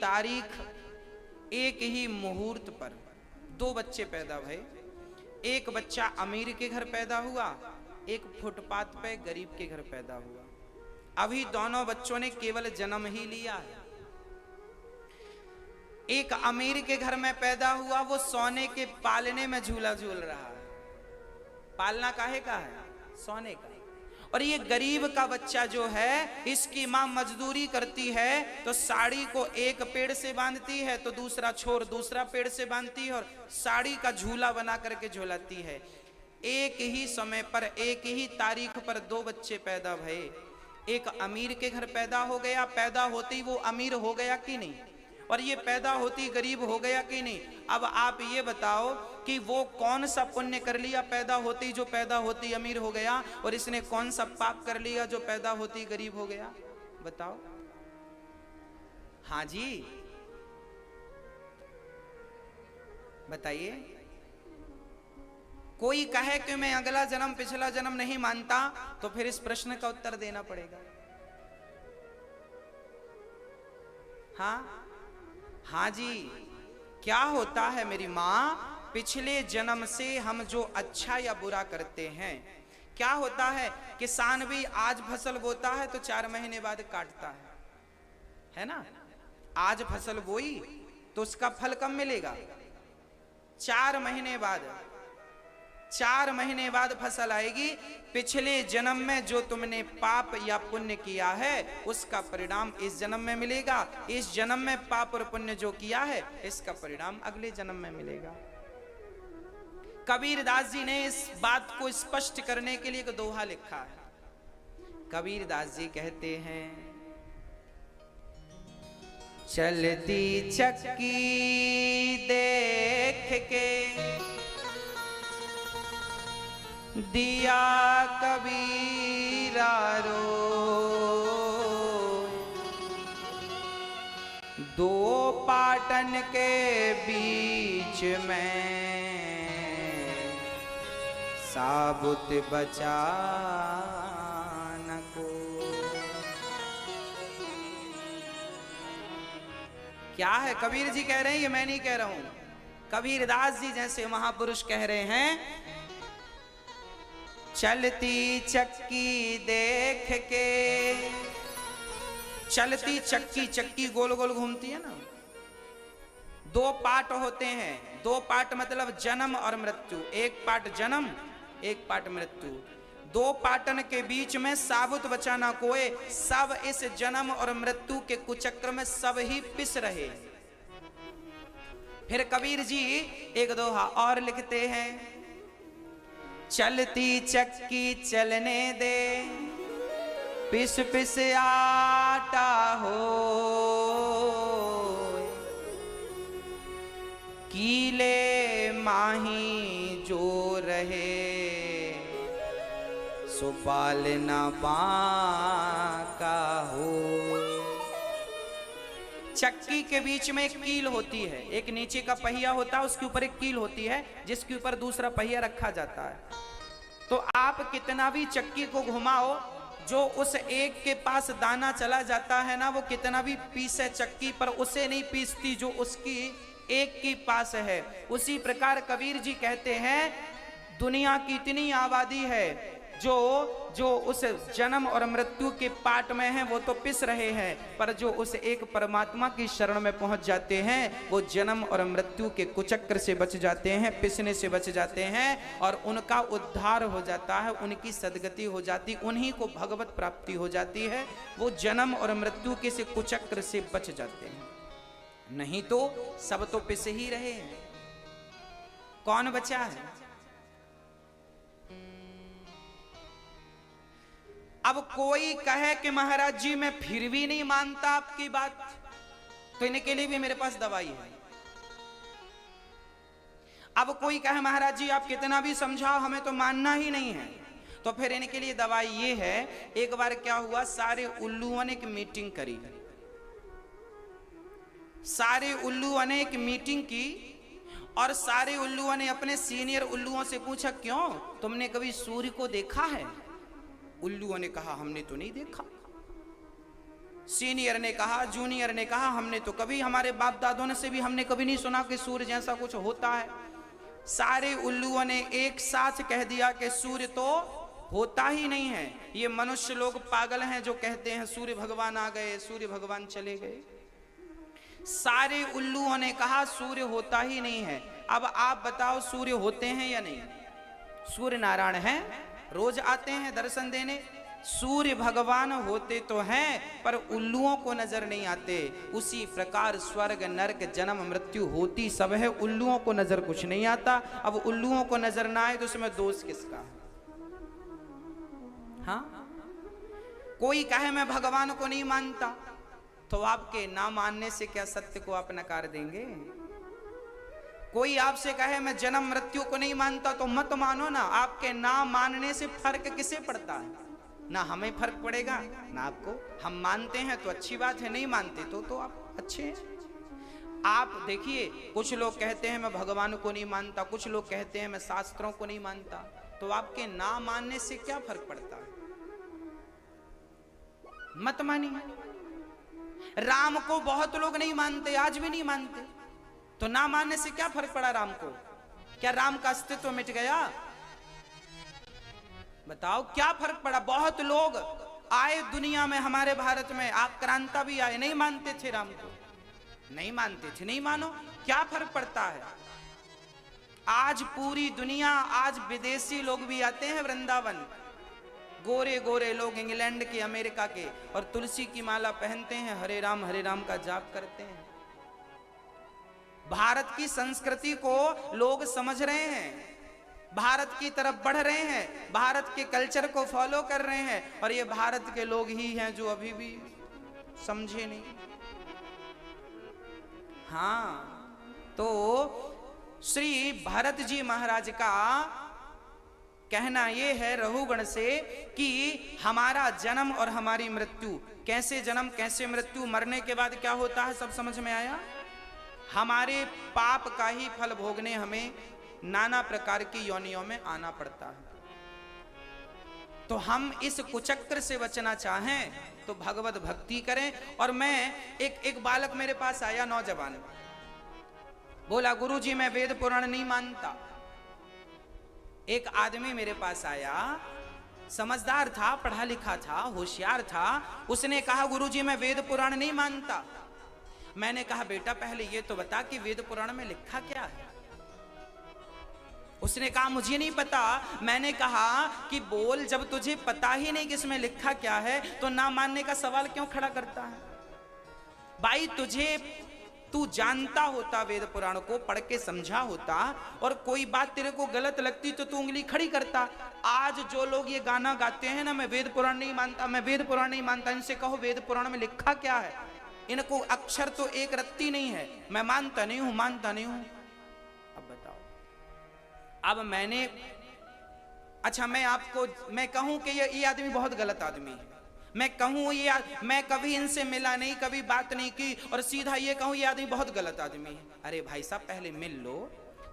तारीख एक ही मुहूर्त पर दो बच्चे पैदा भये। एक बच्चा अमीर के घर पैदा हुआ, एक फुटपाथ पे गरीब के घर पैदा हुआ। अभी दोनों बच्चों ने केवल जन्म ही लिया है। एक अमीर के घर में पैदा हुआ, वो सोने के पालने में झूला झूल रहा है। पालना काहे का है? सोने का। और ये गरीब का बच्चा जो है, इसकी माँ मजदूरी करती है तो साड़ी को एक पेड़ से बांधती है तो दूसरा छोर दूसरा पेड़ से बांधती है और साड़ी का झूला बना करके झूलाती है। एक ही समय पर एक ही तारीख पर दो बच्चे पैदा भये। एक अमीर के घर पैदा हो गया, पैदा होते ही वो अमीर हो गया कि नहीं, और ये पैदा होती गरीब हो गया कि नहीं। अब आप ये बताओ कि वो कौन सा पुण्य कर लिया पैदा होती, जो पैदा होती अमीर हो गया, और इसने कौन सा पाप कर लिया जो पैदा होती गरीब हो गया? बताओ। हाँ जी बताइए। कोई कहे कि मैं अगला जन्म पिछला जन्म नहीं मानता, तो फिर इस प्रश्न का उत्तर देना पड़ेगा। हाँ जी, क्या होता है मेरी माँ, पिछले जन्म से हम जो अच्छा या बुरा करते हैं, क्या होता है, किसान भी आज फसल बोता है तो 4 महीने बाद काटता है ना। आज फसल बोई तो उसका फल कब मिलेगा? 4 महीने बाद। 4 महीने बाद फसल आएगी। पिछले जन्म में जो तुमने पाप या पुण्य किया है उसका परिणाम इस जन्म में मिलेगा। इस जन्म में पाप और पुण्य जो किया है इसका परिणाम अगले जन्म में मिलेगा। कबीर दास जी ने इस बात को स्पष्ट करने के लिए एक दोहा लिखा है। कबीर दास जी कहते हैं, चलती चक्की देख के दिया कबीरा रो, दो पाटन के बीच में साबुत बचा न को। क्या है कबीर जी कह रहे हैं, ये मैं नहीं कह रहा हूं। कबीर दास जी जैसे महापुरुष कह रहे हैं, चलती चक्की देख के। चलती चक्की, चक्की गोल गोल घूमती है ना। 2 पार्ट होते हैं। 2 पार्ट मतलब जन्म और मृत्यु। एक पार्ट जन्म, एक पार्ट मृत्यु। 2 पाटन के बीच में साबुत बचा ना कोई। सब इस जन्म और मृत्यु के कुचक्र में सब ही पिस रहे। फिर कबीर जी एक दोहा और लिखते हैं, चलती चक्की चलने दे, पिस पिस आटा हो, कीले माही जो रहे, सुपाल न बाका हो। चक्की के बीच में एक कील होती है, एक नीचे का पहिया होता है, उसके ऊपर एक कील होती है जिसके ऊपर दूसरा पहिया रखा जाता है। तो आप कितना भी चक्की को घुमाओ, जो उस एक के पास दाना चला जाता है ना, वो कितना भी पीसे चक्की पर उसे नहीं पीसती जो उसकी एक के पास है। उसी प्रकार कबीर जी कहते हैं, दुनिया की इतनी आबादी है जो उस जन्म और मृत्यु के पाट में है, वो तो पिस रहे हैं, पर जो उस एक परमात्मा की शरण में पहुंच जाते हैं वो जन्म और मृत्यु के कुचक्र से बच जाते हैं, पिसने से बच जाते हैं, और उनका उद्धार हो जाता है, उनकी सदगति हो जाती, उन्हीं को भगवत प्राप्ति हो जाती है। वो जन्म और मृत्यु के से कुचक्र से बच जाते हैं, नहीं तो सब तो पिस ही रहे हैं। कौन बचा है? अब कोई कहे कि महाराज जी मैं फिर भी नहीं मानता आपकी बात, तो इनके लिए भी मेरे पास दवाई है। अब कोई कहे महाराज जी आप कितना भी समझाओ हमें तो मानना ही नहीं है, तो फिर इनके लिए दवाई ये है। एक बार क्या हुआ, सारे उल्लुओं ने एक मीटिंग करी। सारे उल्लुओं ने एक मीटिंग की और सारे उल्लुओं ने अपने सीनियर उल्लुओं से पूछा, क्यों तुमने कभी सूर्य को देखा है? उल्लुओं ने कहा हमने तो नहीं देखा। सीनियर ने कहा, जूनियर ने कहा, हमने तो कभी, हमारे बाप दादों ने से भी हमने कभी नहीं सुना कि सूर्य जैसा कुछ होता है। सारे उल्लुओं ने एक साथ कह दिया कि सूर्य तो होता ही नहीं है। ये मनुष्य लोग पागल हैं जो कहते हैं सूर्य भगवान आ गए, सूर्य भगवान चले गए। सारे उल्लुओं ने कहा सूर्य होता ही नहीं है। अब आप बताओ सूर्य होते हैं या नहीं? सूर्य नारायण हैं, रोज आते हैं दर्शन देने। सूर्य भगवान होते तो हैं पर उल्लुओं को नजर नहीं आते। उसी प्रकार स्वर्ग नरक जन्म मृत्यु होती सब है, उल्लुओं को नजर कुछ नहीं आता। अब उल्लुओं को नजर ना आए तो उसमें दोष किसका? हाँ, कोई कहे मैं भगवान को नहीं मानता, तो आपके ना मानने से क्या सत्य को आप नकार देंगे? कोई आपसे कहे मैं जन्म मृत्यु को नहीं मानता, तो मत मानो ना। आपके ना मानने से फर्क किसे पड़ता है? ना हमें फर्क पड़ेगा ना आपको। हम मानते हैं तो अच्छी बात है, नहीं मानते तो आप अच्छे हैं। आप देखिए, कुछ लोग कहते हैं मैं भगवान को नहीं मानता, कुछ लोग कहते हैं मैं शास्त्रों को नहीं मानता, तो आपके ना मानने से क्या फर्क पड़ता है? मत मानिए। राम को बहुत लोग नहीं मानते, आज भी नहीं मानते, तो ना मानने से क्या फर्क पड़ा राम को? क्या राम का अस्तित्व मिट गया? बताओ क्या फर्क पड़ा? बहुत लोग आए दुनिया में, हमारे भारत में आक्रांता भी आए, नहीं मानते थे राम को, नहीं मानते थे, नहीं मानो, क्या फर्क पड़ता है? आज पूरी दुनिया, आज विदेशी लोग भी आते हैं वृंदावन, गोरे गोरे लोग इंग्लैंड के, अमेरिका के, और तुलसी की माला पहनते हैं, हरे राम का जाप करते हैं। भारत की संस्कृति को लोग समझ रहे हैं, भारत की तरफ बढ़ रहे हैं, भारत के कल्चर को फॉलो कर रहे हैं, और ये भारत के लोग ही हैं जो अभी भी समझे नहीं। हाँ, तो श्री भरत जी महाराज का कहना यह है रघुगण से कि हमारा जन्म और हमारी मृत्यु, कैसे जन्म कैसे मृत्यु, मरने के बाद क्या होता है सब समझ में आया। हमारे पाप का ही फल भोगने हमें नाना प्रकार की योनियों में आना पड़ता है। तो हम इस कुचक्र से बचना चाहें तो भगवत भक्ति करें। और मैं एक बालक मेरे पास आया, नौजवान, बोला गुरुजी मैं वेद पुराण नहीं मानता। एक आदमी मेरे पास आया, समझदार था, पढ़ा लिखा था, होशियार था, उसने कहा गुरुजी मैं वेद पुराण नहीं मानता। मैंने कहा बेटा पहले ये तो बता कि वेद पुराण में लिखा क्या है। उसने कहा मुझे नहीं पता। मैंने कहा कि बोल, जब तुझे पता ही नहीं कि इसमें लिखा क्या है तो ना मानने का सवाल क्यों खड़ा करता है? भाई तू जानता होता, वेद पुराण को पढ़ के समझा होता, और कोई बात तेरे को गलत लगती तो तू उंगली खड़ी करता। आज जो लोग ये गाना गाते हैं ना, मैं वेद पुराण नहीं मानता, मैं वेद पुराण नहीं मानता, इनसे कहो वेद पुराण में लिखा क्या है। इनको अक्षर तो एक रत्ती नहीं है, मैं मानता नहीं हूं, मानता नहीं हूं। अब बताओ, अब मैंने, अच्छा मैं कहूं कि ये आदमी बहुत गलत आदमी है, मैं कहूं मैं कभी इनसे मिला नहीं, कभी बात नहीं की, और सीधा ये कहूं ये आदमी बहुत गलत आदमी है। अरे भाई साहब पहले मिल लो,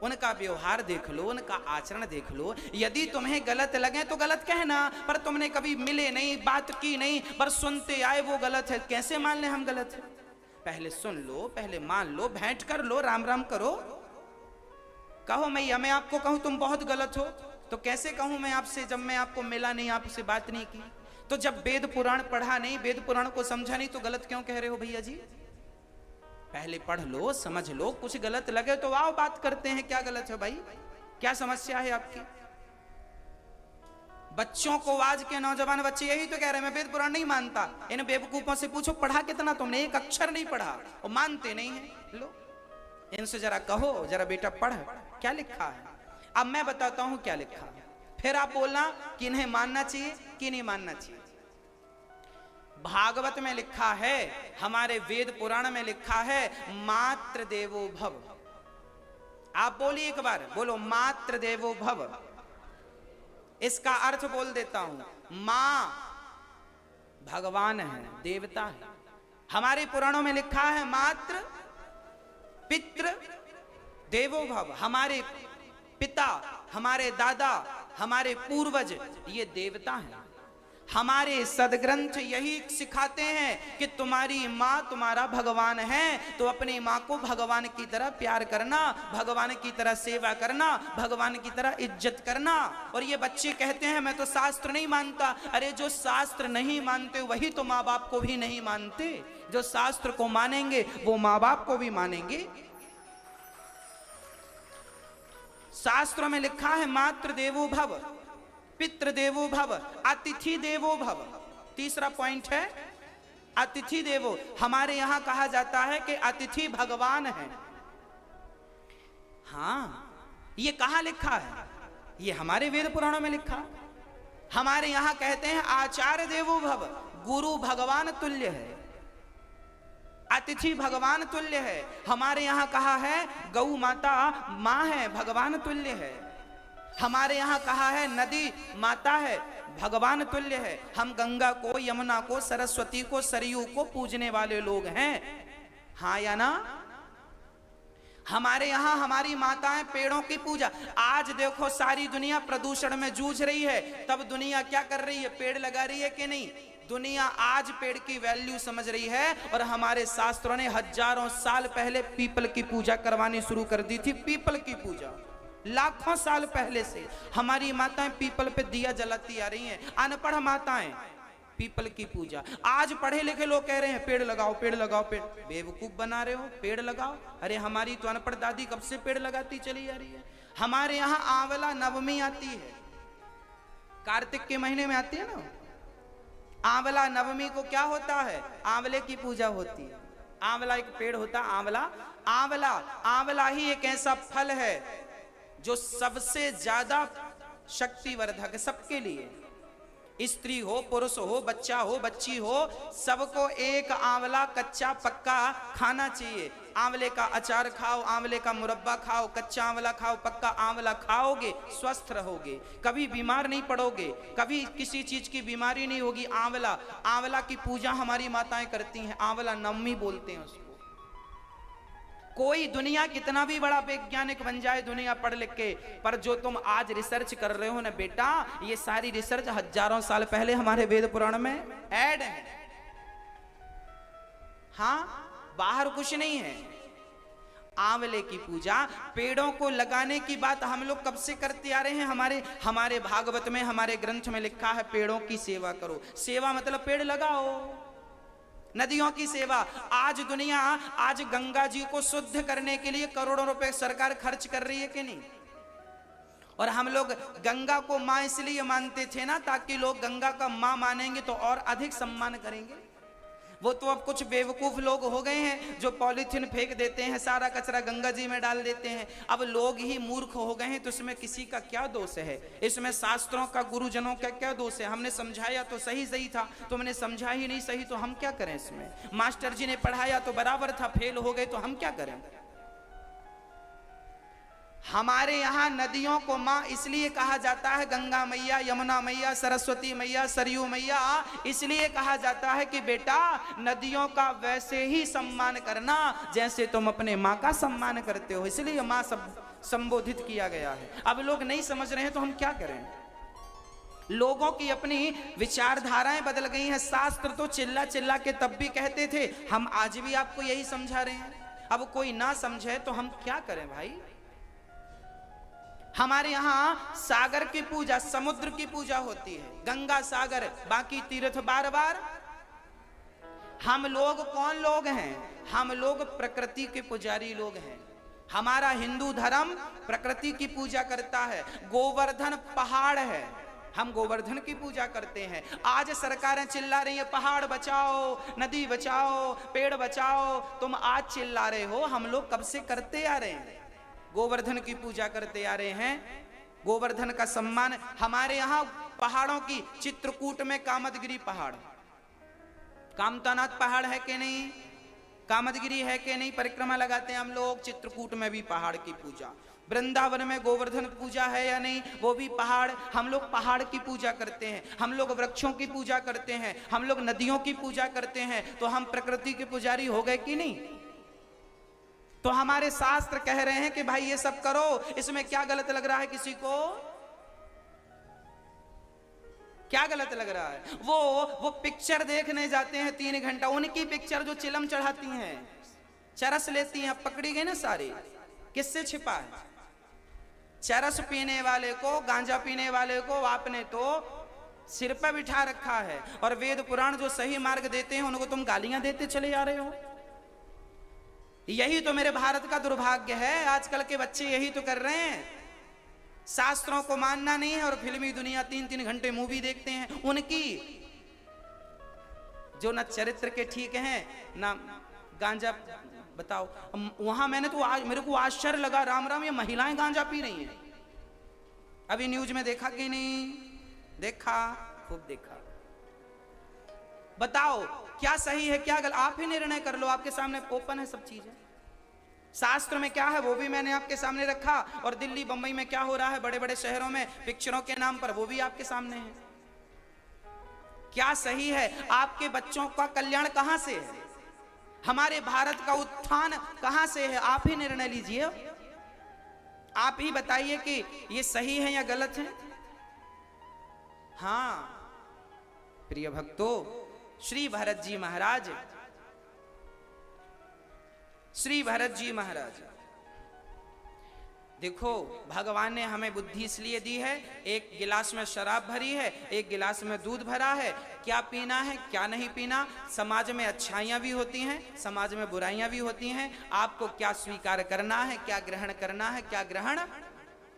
उनका व्यवहार देख लो, उनका आचरण देख लो, यदि तुम्हें गलत लगे तो गलत कहना, पर तुमने कभी मिले नहीं, बात की नहीं, पर सुनते आए वो गलत है, कैसे मान ले हम गलत है? पहले सुन लो, पहले मान लो, भेंट कर लो, राम राम करो, कहो मैं आपको कहूं तुम बहुत गलत हो, तो कैसे कहूं मैं आपसे जब मैं आपको मिला नहीं, आपसे बात नहीं की? तो जब वेद पुराण पढ़ा नहीं, वेद पुराण को समझा नहीं, तो गलत क्यों कह रहे हो भैया जी? पहले पढ़ लो, समझ लो, कुछ गलत लगे तो आओ बात करते हैं, क्या गलत है भाई, क्या समस्या है आपकी? बच्चों को, आज के नौजवान बच्चे यही तो कह रहे हैं मैं वेद पुराण नहीं मानता। इन बेवकूफों से पूछो पढ़ा कितना तुमने, एक अक्षर नहीं पढ़ा, और मानते नहीं है। लो इनसे जरा कहो, जरा बेटा पढ़ क्या लिखा है। अब मैं बताता हूं क्या लिखा है, फिर आप बोलना कि इन्हें मानना चाहिए कि नहीं मानना चाहिए। भागवत में लिखा है, हमारे वेद पुराण में लिखा है, मात्र देवो भव। आप बोलिए एक बार, बोलो मात्र देवो भव। इसका अर्थ बोल देता हूं, मां भगवान है, देवता है। हमारे पुराणों में लिखा है मात्र पितृ देवो भव, हमारे पिता, हमारे दादा, हमारे पूर्वज ये देवता हैं। हमारे सदग्रंथ यही सिखाते हैं कि तुम्हारी माँ तुम्हारा भगवान है, तो अपनी माँ को भगवान की तरह प्यार करना, भगवान की तरह सेवा करना, भगवान की तरह इज्जत करना। और ये बच्चे कहते हैं मैं तो शास्त्र नहीं मानता। अरे जो शास्त्र नहीं मानते वही तो माँ बाप को भी नहीं मानते। जो शास्त्र को मानेंगे वो माँ बाप को भी मानेंगे। शास्त्रों में लिखा है मातृ देवो भव, पितृ देवो भव, अतिथि देवो भव। तीसरा पॉइंट है अतिथि देवो। हमारे यहां कहा जाता है कि अतिथि भगवान है। हाँ, ये कहां लिखा है? ये हमारे वेद पुराणों में लिखा। हमारे यहां कहते हैं आचार्य देवो भव, गुरु भगवान तुल्य है, अतिथि भगवान तुल्य है। हमारे यहां कहा है गौ माता मां है, भगवान तुल्य है। हमारे यहाँ कहा है नदी माता है, भगवान तुल्य है। हम गंगा को, यमुना को, सरस्वती को, सरयू को पूजने वाले लोग हैं, हाँ या ना? हमारे यहाँ हमारी माताएं पेड़ों की पूजा। आज देखो सारी दुनिया प्रदूषण में जूझ रही है, तब दुनिया क्या कर रही है? पेड़ लगा रही है कि नहीं? दुनिया आज पेड़ की वैल्यू समझ रही है। और हमारे शास्त्रों ने हजारों साल पहले पीपल की पूजा करवानी शुरू कर दी थी। पीपल की पूजा लाखों साल पहले से हमारी माताएं पीपल पे दिया जलाती आ रही हैं। अनपढ़ माताएं पीपल की पूजा। आज पढ़े लिखे लोग कह रहे हैं पेड़ लगाओ, पेड़ लगाओ, पेड़। बेवकूफ बना रहे हो, पेड़ लगाओ। अरे हमारी तो अनपढ़ दादी कब से पेड़ लगाती चली आ रही है। हमारे यहाँ आंवला नवमी आती है, कार्तिक के महीने में आती है ना। आंवला नवमी को क्या होता है? आंवले की पूजा होती है। आंवला एक पेड़ होता है, आंवला। आंवला आंवला ही एक ऐसा फल है जो सबसे ज्यादा शक्तिवर्धक है सबके लिए। स्त्री हो, पुरुष हो, बच्चा हो, बच्ची हो, सबको एक आंवला कच्चा पक्का खाना चाहिए। आंवले का अचार खाओ, आंवले का मुरब्बा खाओ, कच्चा आंवला खाओ, पक्का आंवला खाओगे स्वस्थ रहोगे, कभी बीमार नहीं पड़ोगे, कभी किसी चीज की बीमारी नहीं होगी। आंवला, आंवला की पूजा हमारी माताएं करती हैं। आंवला नवमी बोलते हैं उसको। कोई दुनिया कितना भी बड़ा वैज्ञानिक बन जाए दुनिया पढ़ लिख के, पर जो तुम आज रिसर्च कर रहे हो ना बेटा, ये सारी रिसर्च हजारों साल पहले हमारे वेद पुराण में ऐड है। हाँ, बाहर कुछ नहीं है। आंवले की पूजा, पेड़ों को लगाने की बात हम लोग कब से करते आ रहे हैं। हमारे भागवत में, हमारे ग्रंथ में लिखा है पेड़ों की सेवा करो। सेवा मतलब पेड़ लगाओ। नदियों की सेवा। आज दुनिया, आज गंगा जी को शुद्ध करने के लिए करोड़ों रुपए सरकार खर्च कर रही है कि नहीं? और हम लोग गंगा को मां इसलिए मानते थे ना, ताकि लोग गंगा का मां मानेंगे तो और अधिक सम्मान करेंगे। वो तो अब कुछ बेवकूफ लोग हो गए हैं जो पॉलीथीन फेंक देते हैं, सारा कचरा गंगा जी में डाल देते हैं। अब लोग ही मूर्ख हो गए हैं, तो इसमें किसी का क्या दोष है? इसमें शास्त्रों का, गुरुजनों का क्या दोष है? हमने समझाया तो सही सही था, तुमने समझा ही नहीं सही, तो हम क्या करें इसमें? मास्टर जी ने पढ़ाया तो बराबर था, फेल हो गए तो हम क्या करें? हमारे यहाँ नदियों को माँ इसलिए कहा जाता है, गंगा मैया, यमुना मैया, सरस्वती मैया, सरयू मैया, इसलिए कहा जाता है कि बेटा नदियों का वैसे ही सम्मान करना जैसे तुम अपने माँ का सम्मान करते हो। इसलिए माँ सब संबोधित किया गया है। अब लोग नहीं समझ रहे हैं तो हम क्या करें? लोगों की अपनी विचारधाराएं बदल गई हैं। शास्त्र तो चिल्ला चिल्ला के तब भी कहते थे, हम आज भी आपको यही समझा रहे हैं। अब कोई ना समझे तो हम क्या करें भाई? हमारे यहाँ सागर की पूजा, समुद्र की पूजा होती है, गंगा सागर, बाकी तीर्थ बार बार। हम लोग कौन लोग हैं? हम लोग प्रकृति के पुजारी लोग हैं। हमारा हिंदू धर्म प्रकृति की पूजा करता है। गोवर्धन पहाड़ है, हम गोवर्धन की पूजा करते हैं। आज सरकारें चिल्ला रही है पहाड़ बचाओ, नदी बचाओ, पेड़ बचाओ। तुम आज चिल्ला रहे हो, हम लोग कब से करते आ रहे हैं, गोवर्धन की पूजा करते आ रहे हैं। गोवर्धन का सम्मान हमारे यहाँ पहाड़ों की, चित्रकूट में कामदगिरी पहाड़, कामतानाथ पहाड़ है कि नहीं, कामदगिरी है कि नहीं, परिक्रमा लगाते हैं हम लोग। चित्रकूट में भी पहाड़ की पूजा। वृंदावन में गोवर्धन पूजा है या नहीं, वो भी पहाड़। हम लोग पहाड़ की पूजा करते हैं, हम लोग वृक्षों की पूजा करते हैं, हम लोग नदियों की पूजा करते हैं। तो हम प्रकृति के पुजारी हो गए कि नहीं? तो हमारे शास्त्र कह रहे हैं कि भाई ये सब करो, इसमें क्या गलत लग रहा है किसी को? क्या गलत लग रहा है? वो पिक्चर देखने जाते हैं 3 घंटा, उनकी पिक्चर जो चिलम चढ़ाती हैं, चरस लेती हैं, पकड़ी गई ना सारी, किससे छिपा है? चरस पीने वाले को, गांजा पीने वाले को आपने तो सिर पर बिठा रखा है, और वेद पुराण जो सही मार्ग देते हैं उनको तुम गालियां देते चले जा रहे हो। यही तो मेरे भारत का दुर्भाग्य है, आजकल के बच्चे यही तो कर रहे हैं। शास्त्रों को मानना नहीं है और फिल्मी दुनिया 3-3 घंटे मूवी देखते हैं, उनकी जो ना चरित्र के ठीक हैं ना गांजा। बताओ, वहां मैंने तो मेरे को आश्चर्य लगा, राम राम, ये महिलाएं गांजा पी रही हैं। अभी न्यूज में देखा कि नहीं देखा? खूब देखा। बताओ क्या सही है क्या गलत, आप ही निर्णय कर लो, आपके सामने ओपन है सब चीजें। शास्त्र में क्या है वो भी मैंने आपके सामने रखा, और दिल्ली बंबई में क्या हो रहा है बड़े बड़े शहरों में पिक्चरों के नाम पर, वो भी आपके सामने है। क्या सही है? आपके बच्चों का कल्याण कहां से है? हमारे भारत का उत्थान कहां से है? आप ही निर्णय लीजिए, आप ही बताइए कि ये सही है या गलत है। हां प्रिय भक्तों, श्री भरत जी महाराज, श्री भरत जी महाराज, देखो भगवान ने हमें बुद्धि इसलिए दी है, एक गिलास में शराब भरी है, एक गिलास में दूध भरा है, क्या पीना है क्या नहीं पीना। समाज में अच्छाइयां भी होती हैं, समाज में बुराइयां भी होती हैं, आपको क्या स्वीकार करना है, क्या ग्रहण करना है, क्या ग्रहण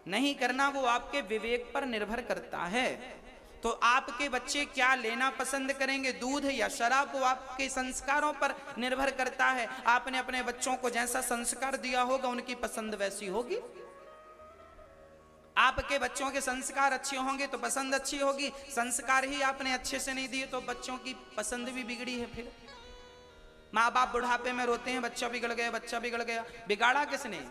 नहीं करना, वो आपके विवेक पर निर्भर करता है। तो आपके बच्चे क्या लेना पसंद करेंगे, दूध या शराब, वो आपके संस्कारों पर निर्भर करता है। आपने अपने बच्चों को जैसा संस्कार दिया होगा उनकी पसंद वैसी होगी। आपके बच्चों के संस्कार अच्छे होंगे तो पसंद अच्छी होगी, संस्कार ही आपने अच्छे से नहीं दिए तो बच्चों की पसंद भी बिगड़ी है। फिर माँ बाप बुढ़ापे में रोते हैं, बच्चा बिगड़ गया, बच्चा बिगड़ गया। बिगाड़ा किसने?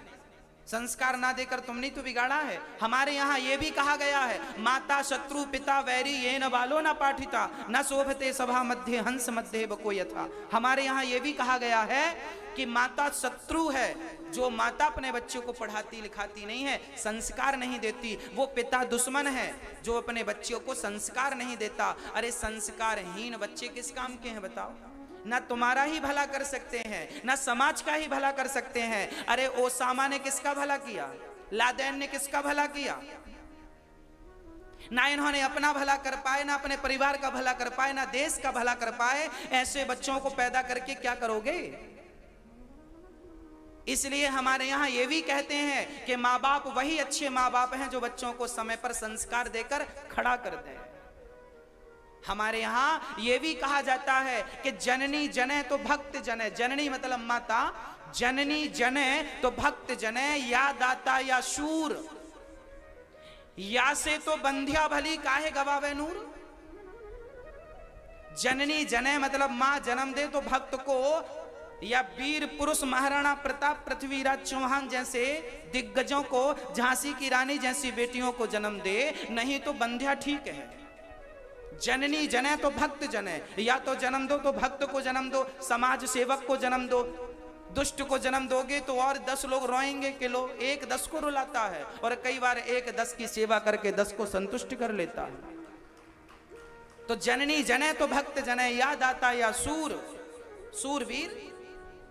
संस्कार ना देकर तुमने तो बिगाड़ा है। हमारे यहाँ ये भी कहा गया है, माता शत्रु पिता वैरी ये न बालो न पाठिता न शोभते सभा मध्य हंस मध्य बको यथा। हमारे यहाँ ये भी कहा गया है कि माता शत्रु है, जो माता अपने बच्चों को पढ़ाती लिखाती नहीं है, संस्कार नहीं देती। वो पिता दुश्मन है जो अपने बच्चों को संस्कार नहीं देता। अरे संस्कारहीन बच्चे किस काम के हैं बताओ? ना तुम्हारा ही भला कर सकते हैं, ना समाज का ही भला कर सकते हैं। अरे ओसामा ने किसका भला किया? लादेन ने किसका भला किया? ना इन्होंने अपना भला कर पाए, ना अपने परिवार का भला कर पाए, ना देश का भला कर पाए। ऐसे बच्चों को पैदा करके क्या करोगे? इसलिए हमारे यहाँ ये भी कहते हैं कि माँ बाप वही अच्छे माँ बाप हैं जो बच्चों को समय पर संस्कार देकर खड़ा कर दें। हमारे यहाँ ये भी कहा जाता है कि जननी जने तो भक्त जने। जननी मतलब माता, जननी जने तो भक्त जने, या दाता या शूर, या से तो बंध्या भली काहे गवावे नूर। जननी जने मतलब माँ जन्म दे तो भक्त को, या वीर पुरुष महाराणा प्रताप पृथ्वीराज चौहान जैसे दिग्गजों को, झांसी की रानी जैसी बेटियों को जन्म दे, नहीं तो बंध्या ठीक है। जननी जने तो भक्त जने, या तो जन्म दो तो भक्त को जन्म दो, समाज सेवक को जन्म दो। दुष्ट को जन्म दोगे तो और 10 लोग रोएंगे कि लो, एक 10 को रुलाता है, और कई बार एक 10 की सेवा करके 10 को संतुष्ट कर लेता है। तो जननी जने तो भक्त जने, या दाता या सूर, सूरवीर,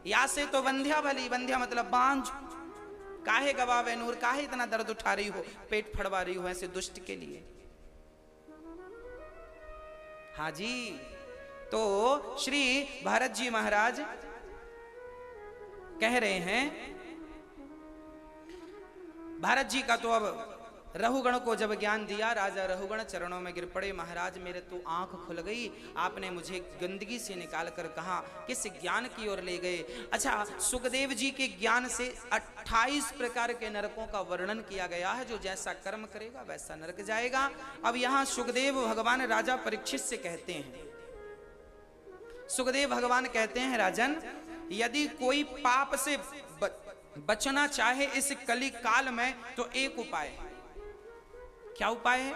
या से तो बंध्या भली। बंध्या मतलब बांझ, काहे गवावे नूर, काहे इतना दर्द उठा रही हो, पेट फड़वा रही हो ऐसे दुष्ट के लिए। हाँ जी, तो श्री भरत जी महाराज कह रहे हैं, भरत जी का तो अब रहुगण को जब ज्ञान दिया, राजा रहुगण चरणों में गिर पड़े। महाराज मेरे तो आंख खुल गई, आपने मुझे गंदगी से निकाल कर कहा, किस ज्ञान की ओर ले गए। अच्छा, सुखदेव जी के ज्ञान से 28 प्रकार के नरकों का वर्णन किया गया है, जो जैसा कर्म करेगा वैसा नरक जाएगा। अब यहाँ सुखदेव भगवान राजा परीक्षित से कहते हैं, सुखदेव भगवान कहते हैं, राजन यदि कोई पाप से बचना चाहे इस कली काल में तो एक उपाय है। क्या उपाय है?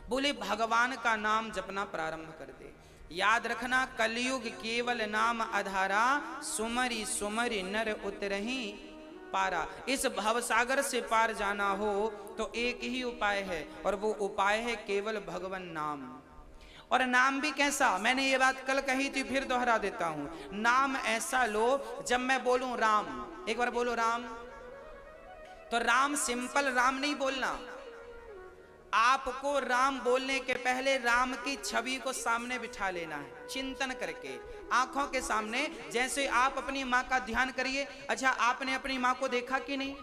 बोले भगवान का नाम जपना प्रारंभ कर दे। याद रखना, कलयुग केवल नाम आधारा, सुमरी सुमरी नर उतरही पारा। इस भवसागर से पार जाना हो तो एक ही उपाय है, और वो उपाय है केवल भगवान नाम। और नाम भी कैसा, मैंने ये बात कल कही थी, फिर दोहरा देता हूं। नाम ऐसा लो, जब मैं बोलूं राम, एक बार बोलो राम, तो राम सिंपल राम नहीं बोलना। आपको राम बोलने के पहले राम की छवि को सामने बिठा लेना है, चिंतन करके आंखों के सामने। जैसे आप अपनी माँ का ध्यान करिए। अच्छा, आपने अपनी माँ को देखा कि नहीं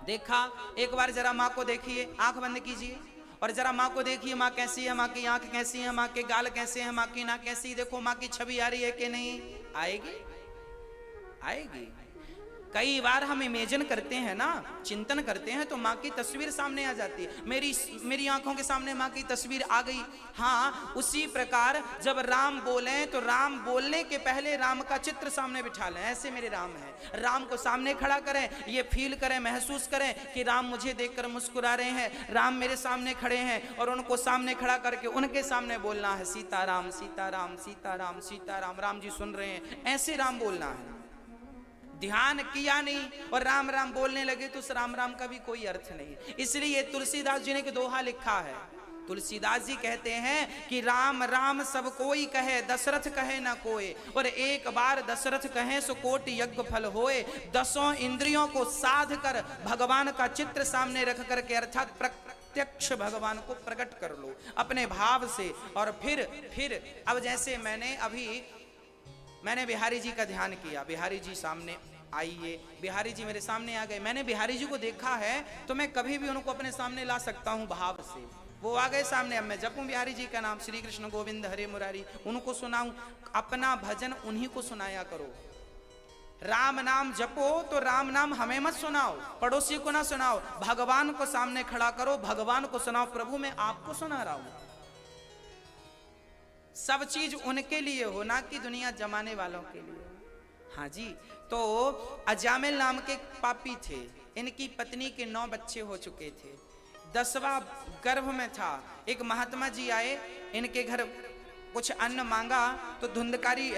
देखा? एक बार जरा माँ को देखिए, आंख बंद कीजिए और जरा माँ को देखिए। माँ कैसी है, माँ की आंख कैसी है, माँ के गाल कैसे हैं, माँ की नाक कैसी है। देखो माँ की छवि आ रही है कि नहीं? आएगी, आएगी। कई बार हम इमेजिन करते हैं ना, चिंतन करते हैं, तो माँ की तस्वीर सामने आ जाती है। मेरी आंखों के सामने माँ की तस्वीर आ गई। हाँ, उसी प्रकार जब राम बोलें तो राम बोलने के पहले राम का चित्र सामने बिठा लें। ऐसे मेरे राम हैं, राम को सामने खड़ा करें, ये फील करें, महसूस करें कि राम मुझे देखकर मुस्कुरा रहे हैं, राम मेरे सामने खड़े हैं, और उनको सामने खड़ा करके उनके सामने बोलना है सीताराम सीताराम सीताराम सीताराम, राम जी सुन रहे हैं, ऐसे राम बोलना है। ध्यान किया नहीं और राम राम बोलने लगे तो उस राम राम का भी कोई अर्थ नहीं। इसलिए तुलसीदास जी ने एक दोहा लिखा है। तुलसीदास जी कहते हैं कि राम राम सब कोई कहे, दशरथ कहे ना कोई, और एक बार दशरथ कहे सो कोटि यज्ञ फल होए। 10 इंद्रियों को साध कर भगवान का चित्र सामने रख करके, अर्थात प्रत्यक्ष भगवान को प्रकट कर लो अपने भाव से। और फिर अब जैसे मैंने बिहारी जी का ध्यान किया, बिहारी जी सामने आइए, बिहारी जी मेरे सामने आ गए। मैंने बिहारी जी को देखा है तो मैं कभी भी उनको अपने सामने ला सकता हूं भाव से। वो आ गए सामने, अब मैं जपूं बिहारी जी का नाम, श्री कृष्ण गोविंद हरे मुरारी, उनको सुनाऊं। अपना भजन उन्हीं को सुनाया करो। राम नाम जपो तो राम नाम हमें मत सुनाओ, पड़ोसी को ना सुनाओ, भगवान को सामने खड़ा करो, भगवान को सुनाओ। प्रभु मैं आपको सुना रहा हूं। सब चीज उनके लिए हो, ना कि दुनिया जमाने वालों के लिए। हाँ जी, तो अजामिल नाम के पापी थे, इनकी पत्नी के 9 बच्चे हो चुके थे, 10वां गर्भ में था। एक महात्मा जी आए, इनके घर कुछ अन्न मांगा तो धुंधकारी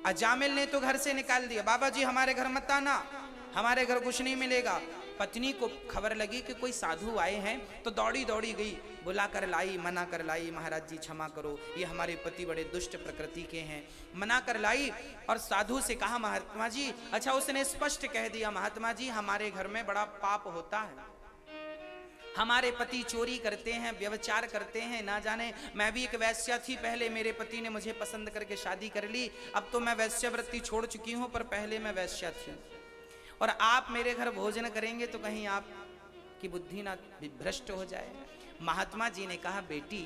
अजामिल ने तो घर से निकाल दिया, बाबा जी हमारे घर मत आना, हमारे घर कुछ नहीं मिलेगा। पत्नी को खबर लगी कि कोई साधु आए हैं तो दौड़ी दौड़ी गई, बुला कर लाई, मना कर लाई, महाराज जी क्षमा करो, ये हमारे पति बड़े दुष्ट प्रकृति के हैं, मना कर लाई। और साधु से कहा महात्मा जी, अच्छा उसने स्पष्ट कह दिया, महात्मा जी हमारे घर में बड़ा पाप होता है, हमारे पति चोरी करते हैं, व्यभिचार करते हैं, ना जाने मैं भी एक वैश्या थी पहले, मेरे पति ने मुझे पसंद करके शादी कर ली, अब तो मैं वैश्यावृत्ति छोड़ चुकी हूँ, पर पहले मैं वैश्या थी, और आप मेरे घर भोजन करेंगे तो कहीं आपकी बुद्धि ना भ्रष्ट हो जाए। महात्मा जी ने कहा, बेटी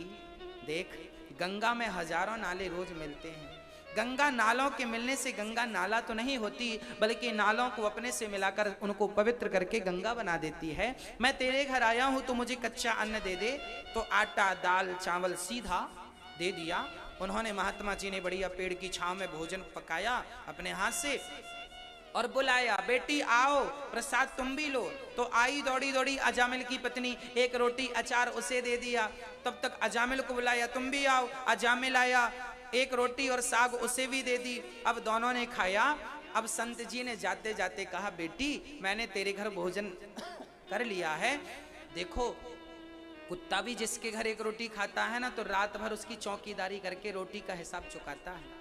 देख, गंगा में हजारों नाले रोज मिलते हैं, गंगा नालों के मिलने से गंगा नाला तो नहीं होती, बल्कि नालों को अपने से मिलाकर उनको पवित्र करके गंगा बना देती है। मैं तेरे घर आया हूं तो मुझे कच्चा अन्न दे दे। तो आटा दाल चावल सीधा दे दिया। उन्होंने, महात्मा जी ने बढ़िया पेड़ की छांव में भोजन पकाया अपने हाथ से और बुलाया, बेटी आओ प्रसाद तुम भी लो। तो आई दौड़ी दौड़ी अजामिल की पत्नी, एक रोटी अचार उसे दे दिया। तब तक अजामिल को बुलाया, तुम भी आओ। अजामिल आया, एक रोटी और साग उसे भी दे दी। अब दोनों ने खाया। अब संत जी ने जाते जाते कहा, बेटी मैंने तेरे घर भोजन कर लिया है, देखो कुत्ता भी जिसके घर एक रोटी खाता है ना, तो रात भर उसकी चौकीदारी करके रोटी का हिसाब चुकाता है।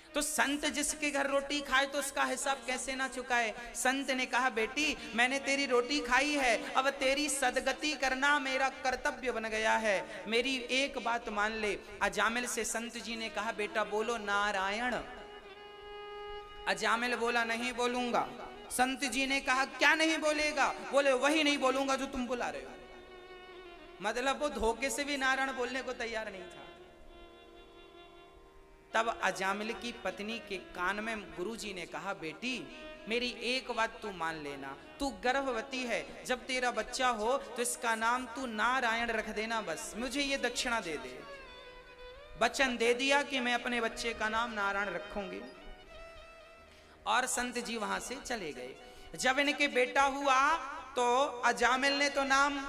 तो संत जिसके घर रोटी खाए तो उसका हिसाब कैसे ना चुकाए। संत ने कहा, बेटी मैंने तेरी रोटी खाई है, अब तेरी सदगति करना मेरा कर्तव्य बन गया है, मेरी एक बात मान ले। अजामिल से संत जी ने कहा, बेटा बोलो नारायण। अजामिल बोला, नहीं बोलूंगा। संत जी ने कहा, क्या नहीं बोलेगा? बोले, वही नहीं बोलूंगा जो तुम बुला रहे हो। मतलब वो धोखे से भी नारायण बोलने को तैयार नहीं था। तब अजामिल की पत्नी के कान में गुरुजी ने कहा, बेटी मेरी एक बात तू मान लेना, तू गर्भवती है, जब तेरा बच्चा हो तो इसका नाम तू नारायण रख देना, बस मुझे ये दक्षिणा दे दे। वचन दे दिया कि मैं अपने बच्चे का नाम नारायण रखूंगी। और संत जी वहां से चले गए। जब इनके बेटा हुआ तो अजामिल ने तो नाम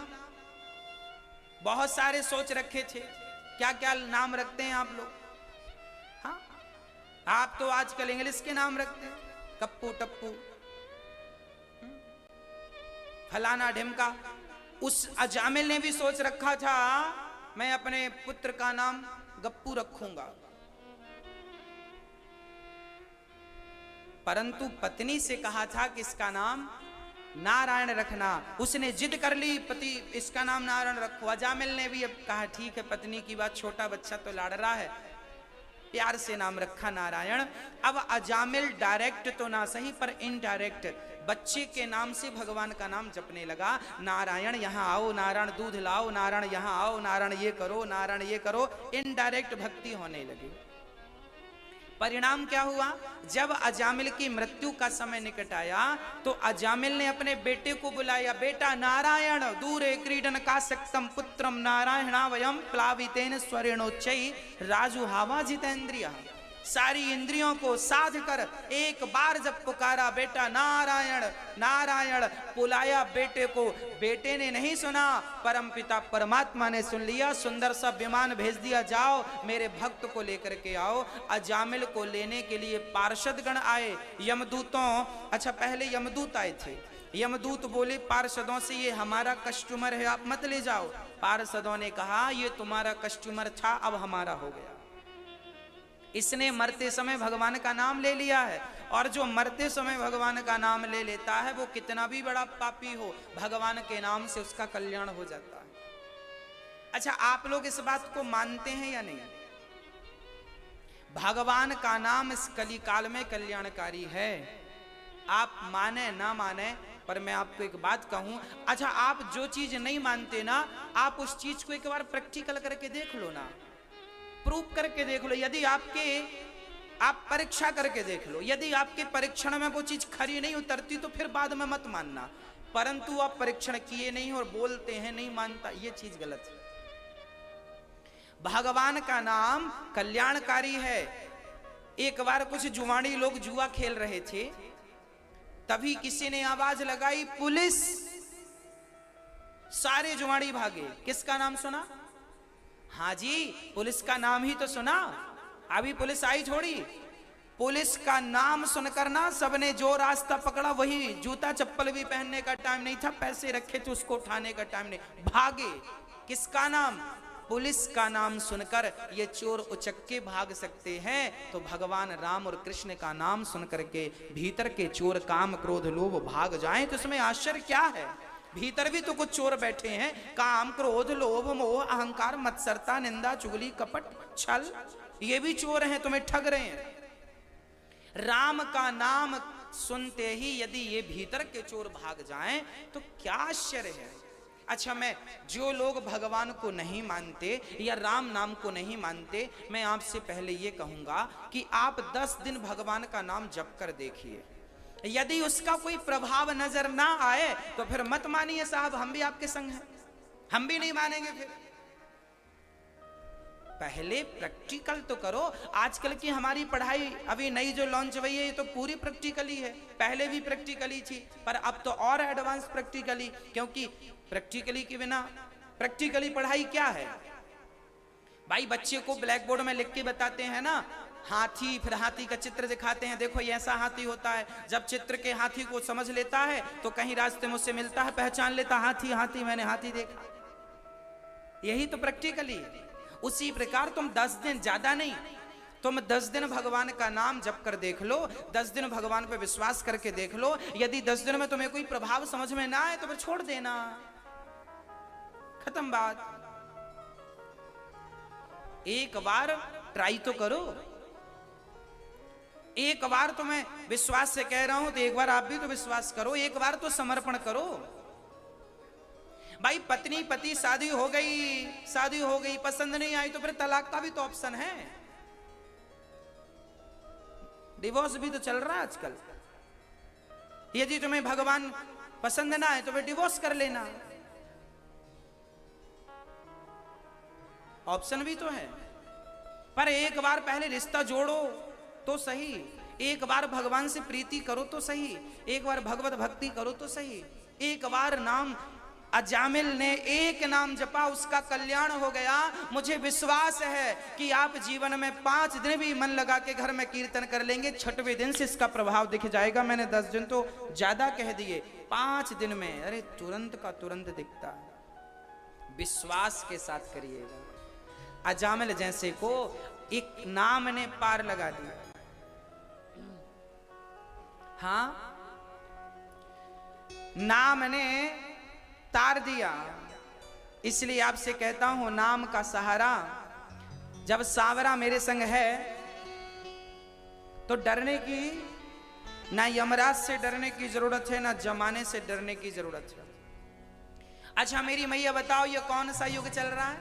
बहुत सारे सोच रखे थे, क्या क्या नाम रखते हैं आप लोग। हाँ, आप तो आजकल इंग्लिश के नाम रखते हैं, कप्पू टप्पू, फलाना ढिमका। उस अजामिल ने भी सोच रखा था मैं अपने पुत्र का नाम गप्पू रखूंगा, परंतु पत्नी से कहा था कि इसका नाम नारायण रखना। उसने जिद कर ली, पति इसका नाम नारायण रखो। अजामिल ने भी अब कहा ठीक है, पत्नी की बात, छोटा बच्चा तो लाड़ रहा है, प्यार से नाम रखा नारायण। अब अजामिल डायरेक्ट तो ना सही पर इनडायरेक्ट बच्चे के नाम से भगवान का नाम जपने लगा। नारायण यहाँ आओ, नारायण दूध लाओ, नारायण यहाँ आओ, नारायण ये करो, नारायण ये करो। इनडायरेक्ट भक्ति होने लगी। परिणाम क्या हुआ, जब अजामिल की मृत्यु का समय निकट आया तो अजामिल ने अपने बेटे को बुलाया, बेटा नारायण दूरे क्रीडन का सक्तम पुत्रम नारायणावयम प्लावितेन स्वरेणोच्चै राजुहावा जितेंद्रिय। सारी इंद्रियों को साध कर एक बार जब पुकारा बेटा नारायण नारायण, बुलाया बेटे को, बेटे ने नहीं सुना, परमपिता परमात्मा ने सुन लिया। सुंदर सा विमान भेज दिया, जाओ मेरे भक्त को लेकर के आओ। अजामिल को लेने के लिए पार्षद गण आए, यमदूतों, अच्छा पहले यमदूत आए थे। यमदूत बोले पार्षदों से ये हमारा कस्टमर है, आप मत ले जाओ। पार्षदों ने कहा ये तुम्हारा कस्टमर था, अब हमारा हो गया। इसने मरते समय भगवान का नाम ले लिया है, और जो मरते समय भगवान का नाम ले लेता है वो कितना भी बड़ा पापी हो, भगवान के नाम से उसका कल्याण हो जाता है। अच्छा, आप लोग इस बात को मानते हैं या नहीं? भगवान का नाम इस कलिकाल में कल्याणकारी है। आप माने ना माने, पर मैं आपको एक बात कहूं, अच्छा आप जो चीज नहीं मानते ना, आप उस चीज को एक बार प्रैक्टिकल करके देख लो ना, प्रूफ करके देख लो। यदि आप परीक्षा करके देख लो, यदि आपके परीक्षण में वो चीज खरी नहीं उतरती तो फिर बाद में मत मानना, परंतु आप परीक्षण किए नहीं और बोलते हैं नहीं मानता, ये चीज गलत है। भगवान का नाम कल्याणकारी है। एक बार कुछ जुआड़ी लोग जुआ खेल रहे थे, तभी किसी ने आवाज लगाई पुलिस। सारे जुआड़ी भागे। किसका नाम सुना? हाँ जी, पुलिस का नाम ही तो सुना, अभी पुलिस आई थोड़ी। पुलिस का नाम सुनकर ना सबने जो रास्ता पकड़ा वही, जूता चप्पल भी पहनने का टाइम नहीं था, पैसे रखे थे उसको उठाने का टाइम नहीं, भागे। किसका नाम? पुलिस का नाम सुनकर ये चोर उचक्के भाग सकते हैं, तो भगवान राम और कृष्ण का नाम सुनकर के भीतर के चोर काम क्रोध लोभ भाग जाएं, तो इसमें आश्चर्य क्या है? भीतर भी तो कुछ चोर बैठे हैं, काम क्रोध लोभ मोह अहंकार मत्सरता निंदा चुगली कपट छल, ये भी चोर हैं, तुम्हें ठग रहे हैं। राम का नाम सुनते ही यदि ये भीतर के चोर भाग जाएं तो क्या आश्चर्य है। अच्छा, मैं जो लोग भगवान को नहीं मानते या राम नाम को नहीं मानते, मैं आपसे पहले ये कहूंगा कि आप 10 दिन भगवान का नाम जप कर देखिए। यदि उसका कोई प्रभाव नजर ना आए तो फिर मत मानिए साहब, हम भी आपके संग हैं, हम भी नहीं मानेंगे। फिर पहले प्रैक्टिकल तो करो। आजकल की हमारी पढ़ाई अभी नई जो लॉन्च हुई है ये तो पूरी प्रैक्टिकली है, पहले भी प्रैक्टिकली थी, पर अब तो और एडवांस प्रैक्टिकली, क्योंकि प्रैक्टिकली के बिना प्रैक्टिकली पढ़ाई क्या है भाई? बच्चे को ब्लैक बोर्ड में लिख के बताते हैं ना, हाथी, फिर हाथी का चित्र दिखाते हैं, देखो ये ऐसा हाथी होता है। जब चित्र के हाथी को समझ लेता है तो कहीं रास्ते में उससे मिलता है, पहचान लेता, हाथी हाथी मैंने हाथी देखा। यही तो प्रैक्टिकली है। उसी प्रकार तुम 10 दिन, ज्यादा नहीं, तुम 10 दिन भगवान का नाम जप कर देख लो, 10 दिन भगवान पे विश्वास करके देख लो। यदि 10 दिन में तुम्हें कोई प्रभाव समझ में ना आए तो फिर छोड़ देना, खत्म बात। एक बार ट्राई तो करो, एक बार तो मैं विश्वास से कह रहा हूं, तो एक बार आप भी तो विश्वास करो, एक बार तो समर्पण करो। भाई पत्नी पति शादी हो गई, पसंद नहीं आई तो फिर तलाक का भी तो ऑप्शन है, डिवोर्स भी तो चल रहा है आजकल। यदि तुम्हें भगवान पसंद ना आए तो फिर डिवोर्स कर लेना, ऑप्शन भी तो है। पर एक बार पहले रिश्ता जोड़ो तो सही, एक बार भगवान से प्रीति करो तो सही, एक बार भगवत भक्ति करो तो सही, एक बार नाम अजामिल ने एक नाम जपा, उसका कल्याण हो गया। मुझे विश्वास है कि आप जीवन में 5 दिन भी मन लगा के घर में कीर्तन कर लेंगे, 6वें दिन से इसका प्रभाव दिख जाएगा। मैंने 10 दिन तो ज्यादा कह दिए, 5 दिन में अरे तुरंत का तुरंत दिखता है। विश्वास के साथ करिएगा। अजामिल जैसे को एक नाम ने पार लगा दिया। हाँ, नाम ने तार दिया। इसलिए आपसे कहता हूं, नाम का सहारा। जब सावरा मेरे संग है तो डरने की ना यमराज से डरने की जरूरत है, ना जमाने से डरने की जरूरत है। अच्छा मेरी मैया बताओ, ये कौन सा युग चल रहा है?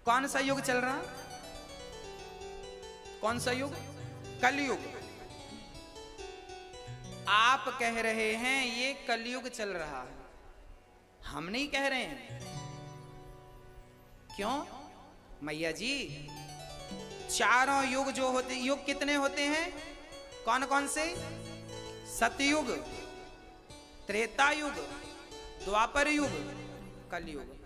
कौन सा युग चल रहा है? कौन सा युग? कलयुग। आप कह रहे हैं ये कलयुग चल रहा है, हम नहीं कह रहे हैं। क्यों मैया जी? चारों युग जो होते, युग कितने होते हैं? कौन कौन से? सतयुग, त्रेता युग, द्वापर युग, कलयुग।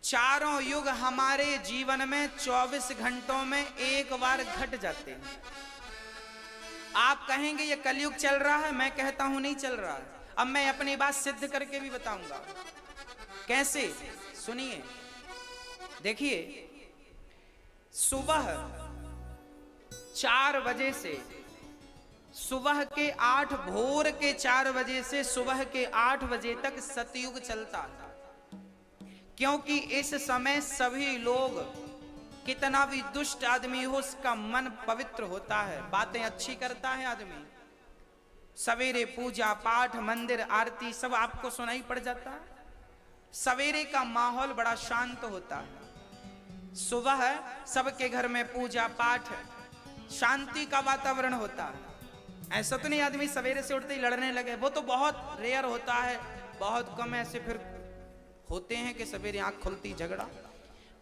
चारों युग हमारे जीवन में 24 घंटों में एक बार घट जाते हैं। आप कहेंगे ये कलयुग चल रहा है, मैं कहता हूं नहीं चल रहा है। अब मैं अपनी बात सिद्ध करके भी बताऊंगा। कैसे? सुनिए, देखिए, सुबह 4 बजे से सुबह के 8 भोर के 4 बजे से सुबह के 8 बजे तक सतयुग चलता है। क्योंकि इस समय सभी लोग, कितना भी दुष्ट आदमी हो, उसका मन पवित्र होता है, बातें अच्छी करता है आदमी। सवेरे पूजा पाठ, मंदिर, आरती सब आपको सुनाई पड़ जाता है। सवेरे का माहौल बड़ा शांत होता है। सुबह सबके घर में पूजा पाठ, शांति का वातावरण होता है। ऐसा तो नहीं आदमी सवेरे से उठते ही लड़ने लगे, वो तो बहुत रेयर होता है, बहुत कम ऐसे फिर होते हैं कि सवेरे आंख खुलती झगड़ा।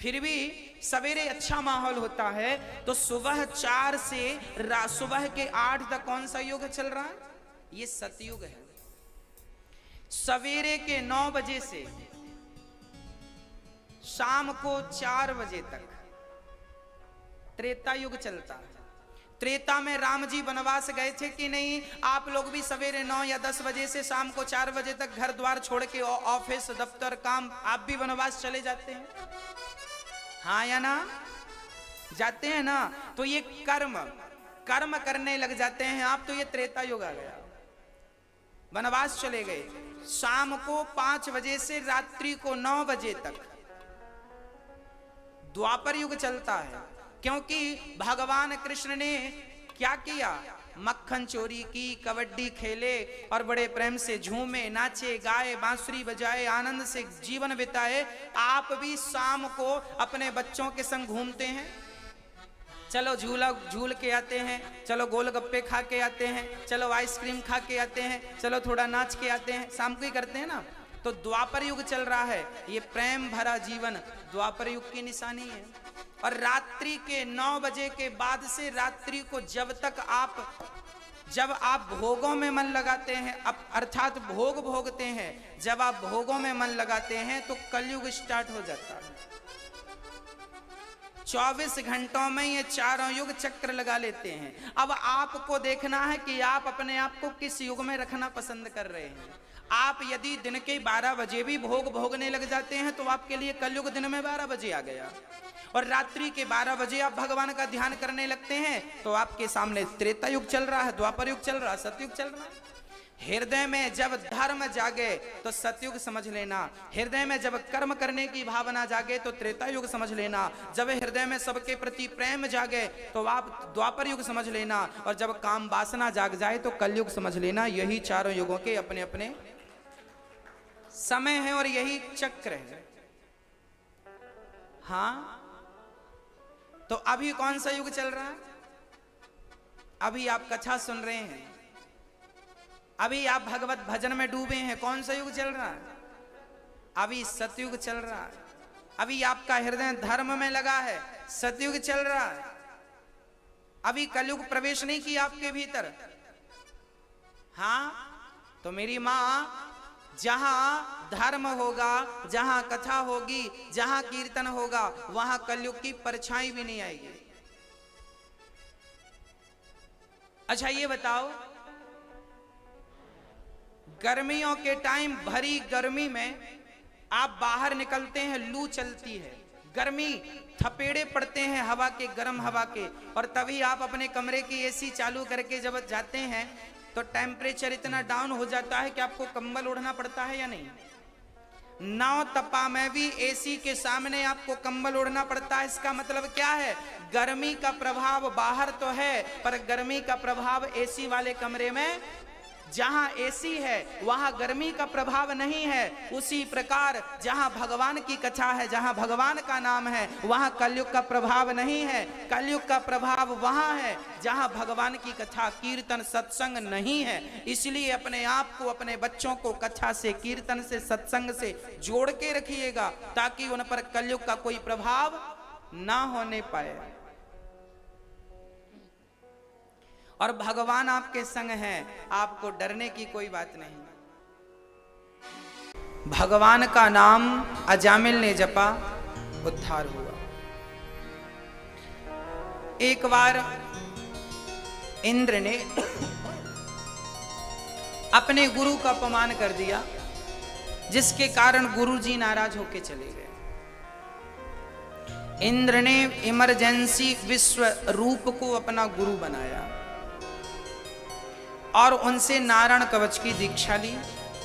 फिर भी सवेरे अच्छा माहौल होता है। तो सुबह 4 से सुबह के 8 तक कौन सा युग चल रहा है? ये सतयुग है। सवेरे के 9 बजे से शाम को 4 बजे तक त्रेता युग चलता है। त्रेता में राम जी वनवास गए थे कि नहीं? आप लोग भी सवेरे 9 या 10 बजे से शाम को 4 बजे तक घर द्वार छोड़ के ऑफिस दफ्तर काम, आप भी वनवास चले जाते हैं, हाँ या ना? जाते हैं ना? तो ये कर्म करने लग जाते हैं आप, तो ये त्रेता युग आ गया। वनवास चले गए। शाम को 5 बजे से रात्रि को 9 बजे तक द्वापर युग चलता है। क्योंकि भगवान कृष्ण ने क्या किया? मक्खन चोरी की, कबड्डी खेले और बड़े प्रेम से झूमे, नाचे, गाए, बांसुरी बजाए, आनंद से जीवन बिताए। आप भी शाम को अपने बच्चों के संग घूमते हैं, चलो झूला झूल के आते हैं, चलो गोलगप्पे खा के आते हैं, चलो आइसक्रीम खा के आते हैं, चलो थोड़ा नाच के आते हैं, शाम को ही करते हैं ना। तो द्वापर युग चल रहा है। ये प्रेम भरा जीवन द्वापर युग की निशानी है। और रात्रि के 9 बजे के बाद से रात्रि को जब आप भोगों में मन लगाते हैं, अर्थात भोग भोगते हैं, जब आप भोगों में मन लगाते हैं तो कलयुग स्टार्ट हो जाता है। 24 घंटों में ये चारों युग चक्र लगा लेते हैं। अब आपको देखना है कि आप अपने आप को किस युग में रखना पसंद कर रहे हैं। आप यदि दिन के 12 बजे भी भोग भोगने लग जाते हैं तो आपके लिए कलयुग दिन में 12 बजे आ गया, और रात्रि के 12 बजे आप भगवान का ध्यान करने लगते हैं तो आपके सामने त्रेता युग चल रहा है, द्वापर युग चल रहा है, सतयुग चल रहा है। हृदय में जब धर्म जागे तो सतयुग समझ लेना, हृदय में जब कर्म करने की भावना जागे तो त्रेता युग समझ लेना, जब हृदय में सबके प्रति प्रेम जागे तो आप द्वापर युग समझ लेना, और जब काम वासना जाग जाए तो कलयुग समझ लेना। यही चारों युगों के अपने अपने समय है और यही चक्र है। हाँ, तो अभी कौन सा युग चल रहा है? अभी आप कथा सुन रहे हैं, अभी आप भगवत भजन में डूबे हैं। कौन सा युग चल रहा है? अभी सतयुग चल रहा है। अभी आपका हृदय धर्म में लगा है, सतयुग चल रहा है। अभी कलयुग प्रवेश नहीं किया आपके भीतर। हाँ, तो मेरी माँ जहां धर्म होगा, जहां कथा होगी, जहां कीर्तन होगा, वहां कलयुग की परछाई भी नहीं आएगी। अच्छा ये बताओ, गर्मियों के टाइम भरी गर्मी में आप बाहर निकलते हैं, लू चलती है, गर्मी थपेड़े पड़ते हैं हवा के, गर्म हवा के, और तभी आप अपने कमरे की एसी चालू करके जब जाते हैं तो टेम्परेचर इतना डाउन हो जाता है कि आपको कंबल ओढ़ना पड़ता है या नहीं? नाव तपा में भी एसी के सामने आपको कंबल ओढ़ना पड़ता है। इसका मतलब क्या है? गर्मी का प्रभाव बाहर तो है, पर गर्मी का प्रभाव एसी वाले कमरे में, जहां एसी है वहां गर्मी का प्रभाव नहीं है। उसी प्रकार जहां भगवान की कथा है, जहां भगवान का नाम है, वहां कलयुग का प्रभाव नहीं है। कलयुग का प्रभाव वहां है जहां भगवान की कथा, कीर्तन, सत्संग नहीं है। इसलिए अपने आप को, अपने बच्चों को कथा से, कीर्तन से, सत्संग से जोड़ के रखिएगा, ताकि उन पर कलयुग का कोई प्रभाव ना होने पाए। और भगवान आपके संग हैं, आपको डरने की कोई बात नहीं। भगवान का नाम अजामिल ने जपा, उद्धार हुआ। एक बार इंद्र ने अपने गुरु का अपमान कर दिया, जिसके कारण गुरुजी नाराज होकर चले गए। इंद्र ने इमरजेंसी विश्व रूप को अपना गुरु बनाया और उनसे नारायण कवच की दीक्षा ली,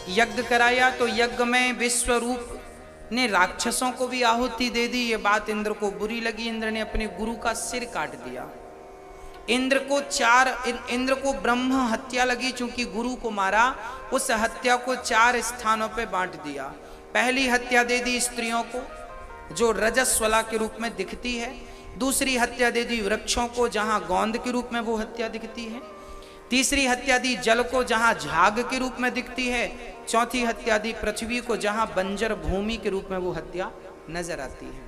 यज्ञ कराया। तो यज्ञ में विश्वरूप ने राक्षसों को भी आहुति दे दी। ये बात इंद्र को बुरी लगी, इंद्र ने अपने गुरु का सिर काट दिया। इंद्र को ब्रह्म हत्या लगी, चूंकि गुरु को मारा। उस हत्या को 4 स्थानों पे बांट दिया। पहली हत्या दे दी स्त्रियों को, जो रजस्वला के रूप में दिखती है। दूसरी हत्या दे दी वृक्षों को, जहां गोंद के रूप में वो हत्या दिखती है। तीसरी हत्या दी जल को, जहां झाग के रूप में दिखती है। चौथी हत्या दी पृथ्वी को, जहां बंजर भूमि के रूप में वो हत्या नजर आती है।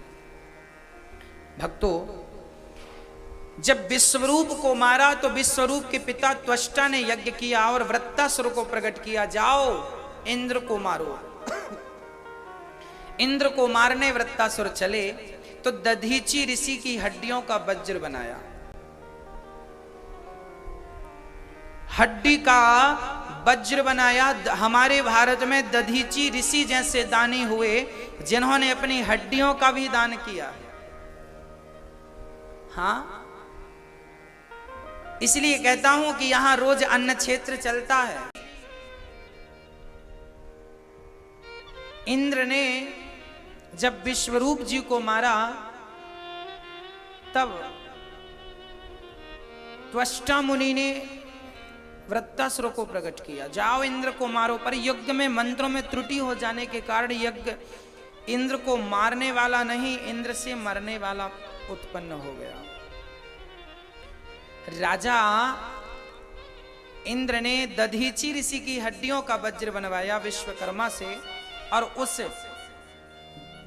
भक्तों, जब विश्वरूप को मारा तो विश्वरूप के पिता त्वष्टा ने यज्ञ किया और वृत्तासुर को प्रकट किया, जाओ इंद्र को मारो। इंद्र को मारने वृत्तासुर चले तो दधीची ऋषि की हड्डियों का वज्र बनाया। हड्डी का वज्र बनाया। हमारे भारत में दधीची ऋषि जैसे दानी हुए, जिन्होंने अपनी हड्डियों का भी दान किया। हाँ, इसलिए कहता हूं कि यहां रोज अन्न क्षेत्र चलता है। इंद्र ने जब विश्वरूप जी को मारा, तब त्वष्टा मुनि ने वृत्तासुर को प्रकट किया, जाओ इंद्र को मारो। पर यज्ञ में मंत्रों में त्रुटि हो जाने के कारण यज्ञ इंद्र को मारने वाला नहीं, इंद्र से मरने वाला उत्पन्न हो गया। राजा इंद्र ने दधीची ऋषि की हड्डियों का वज्र बनवाया विश्वकर्मा से, और उस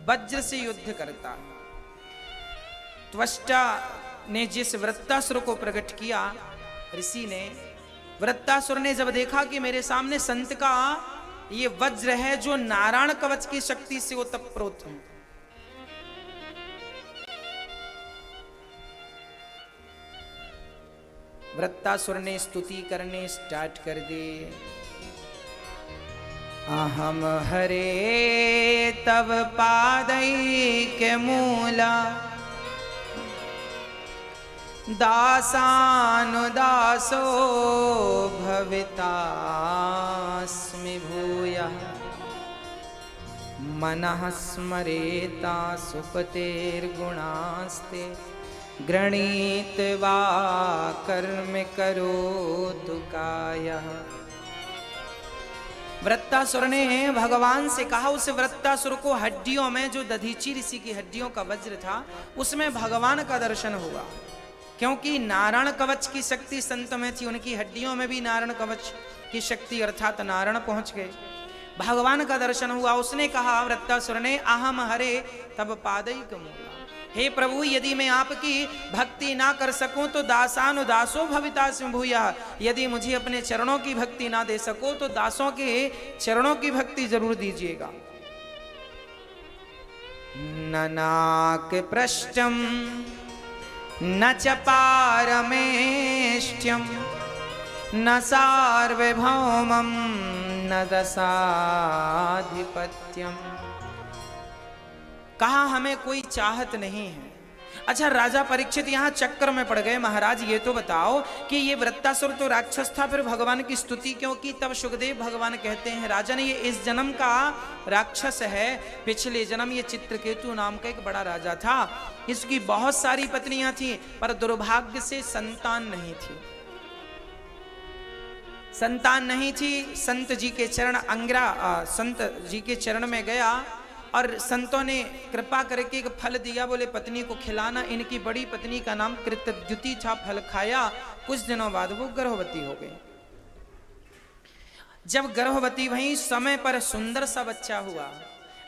वज्र से युद्ध करता। त्वष्टा ने जिस वृत्तासुर को प्रकट किया, ऋषि ने, वृत्तासुर ने जब देखा कि मेरे सामने संत का ये वज्र है जो नारायण कवच की शक्ति से ओतप्रोत है, वृत्तासुर ने स्तुति करने स्टार्ट कर दी। अहम हरे तव पादैके मूला, दासानुदासो भवितास्मि भूयः, मनः स्मरेता सुपतेर्गुणास्ते, गृणीत्वा कर्म करोतु कायः। वृत्तासुर ने भगवान से कहा। उस वृत्तासुर को हड्डियों में, जो दधीची ऋषि की हड्डियों का वज्र था, उसमें भगवान का दर्शन हुआ। क्योंकि नारायण कवच की शक्ति संत में थी, उनकी हड्डियों में भी नारायण कवच की शक्ति अर्थात नारायण पहुंच गए। भगवान का दर्शन हुआ। उसने कहा, वृत्तासुर ने, अहम हरे तब पादैक मूला, हे प्रभु, यदि मैं आपकी भक्ति ना कर सकूं तो दासानुदासो भवितास्मि भूयः, यदि मुझे अपने चरणों की भक्ति ना दे सको तो दासों के चरणों की भक्ति जरूर दीजिएगा। न नाक पृष्ठम न च पारमेष्ट्यम न सार्वभौमं न दशाधिपत्यम। कहा हमें कोई चाहत नहीं है। अच्छा, राजा परीक्षित यहाँ चक्कर में पड़ गए। महाराज ये तो बताओ कि ये वृत्तासुर तो राक्षस था, फिर भगवान की स्तुति क्यों की? तब सुखदेव भगवान कहते हैं, राजन ये इस जन्म का राक्षस है, पिछले जन्म ये चित्रकेतु नाम का एक बड़ा राजा था। इसकी बहुत सारी पत्नियां थी, पर दुर्भाग्य से संतान नहीं थी। संतान नहीं थी। संत जी के चरण संत जी के चरण में गया और संतों ने कृपा करके एक फल दिया, बोले पत्नी को खिलाना। इनकी बड़ी पत्नी का नाम कृतद्युति था। फल खाया, कुछ दिनों बाद वो गर्भवती हो गई। जब गर्भवती भई, समय पर सुंदर सा बच्चा हुआ।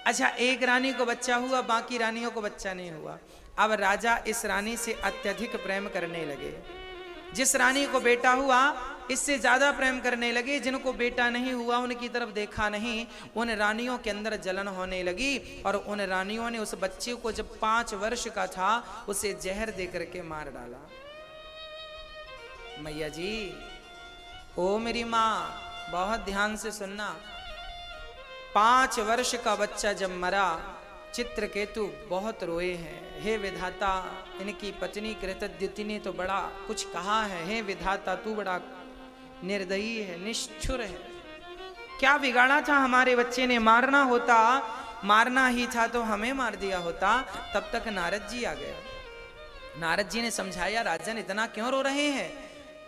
अच्छा, एक रानी को बच्चा हुआ, बाकी रानियों को बच्चा नहीं हुआ। अब राजा इस रानी से अत्यधिक प्रेम करने लगे। जिस रानी को बेटा हुआ, इससे ज्यादा प्रेम करने लगे। जिनको बेटा नहीं हुआ, उनकी तरफ देखा नहीं। उन रानियों के अंदर जलन होने लगी और उन रानियों ने उस बच्चे को, जब 5 वर्ष का था, उसे जहर दे करके मार डाला। मैया जी, ओ मेरी माँ, बहुत ध्यान से सुनना। 5 वर्ष का बच्चा जब मरा, चित्रकेतु बहुत रोए हैं। हे विधाता, इनकी पत्नी कृतद्युति ने तो बड़ा कुछ कहा है। हे विधाता, तू बड़ा निर्दयी है, निष्ठुर है। क्या बिगाड़ा था हमारे बच्चे ने? मारना होता, मारना ही था तो हमें मार दिया होता। तब तक नारद जी आ गया। नारद जी ने समझाया, राजन इतना क्यों रो रहे हैं?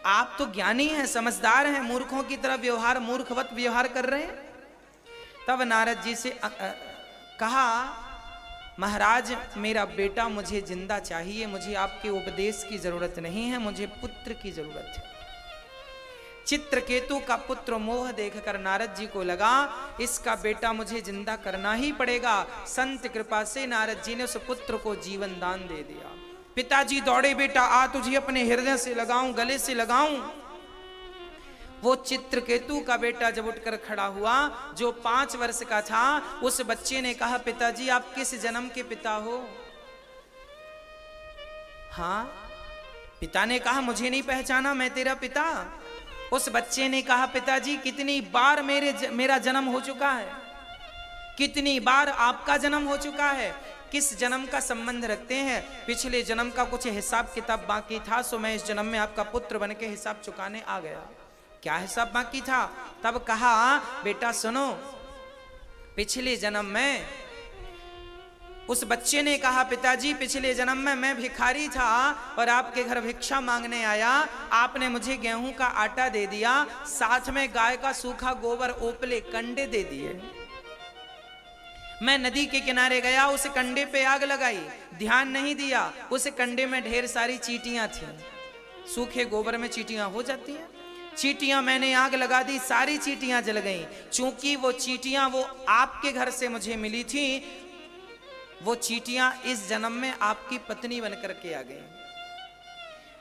आप तो ज्ञानी हैं, समझदार हैं, मूर्खों की तरह व्यवहार, मूर्खवत व्यवहार कर रहे हैं। तब नारद जी से कहा, महाराज मेरा बेटा मुझे जिंदा चाहिए, मुझे आपके उपदेश की जरूरत नहीं है, मुझे पुत्र की जरूरत है। चित्रकेतु का पुत्र मोह देखकर नारद जी को लगा, इसका बेटा मुझे जिंदा करना ही पड़ेगा। संत कृपा से नारद जी ने उस पुत्र को जीवन दान दे दिया। पिताजी दौड़े, बेटा आ, तुझे अपने हृदय से लगाऊं, गले से लगाऊं। वो चित्रकेतु का बेटा जब उठकर खड़ा हुआ, जो 5 वर्ष का था, उस बच्चे ने कहा, पिताजी आप किस जन्म के पिता हो? हाँ, पिता ने कहा, मुझे नहीं पहचाना, मैं तेरा पिता। उस बच्चे ने कहा, पिताजी कितनी बार मेरा जन्म हो चुका है, कितनी बार आपका जन्म हो चुका है, किस जन्म का संबंध रखते हैं? पिछले जन्म का कुछ हिसाब किताब बाकी था, सो मैं इस जन्म में आपका पुत्र बन के हिसाब चुकाने आ गया। क्या हिसाब बाकी था? तब कहा, बेटा सुनो, पिछले जन्म में, उस बच्चे ने कहा, पिताजी पिछले जन्म में मैं भिखारी था और आपके घर भिक्षा मांगने आया। आपने मुझे गेहूं का आटा दे दिया, साथ में गाय का सूखा गोबर, ओपले, कंडे दे दिए। मैं नदी के किनारे गया, उस कंडे पे आग लगाई, ध्यान नहीं दिया, उस कंडे में ढेर सारी चींटियां थीं। सूखे गोबर में चींटियां हो जाती हैं। चींटियां, मैंने आग लगा दी, सारी चींटियां जल गईं। चूंकि वो चींटियां वो आपके घर से मुझे मिली थी, वो चींटियां इस जन्म में आपकी पत्नी बनकर के आ गई।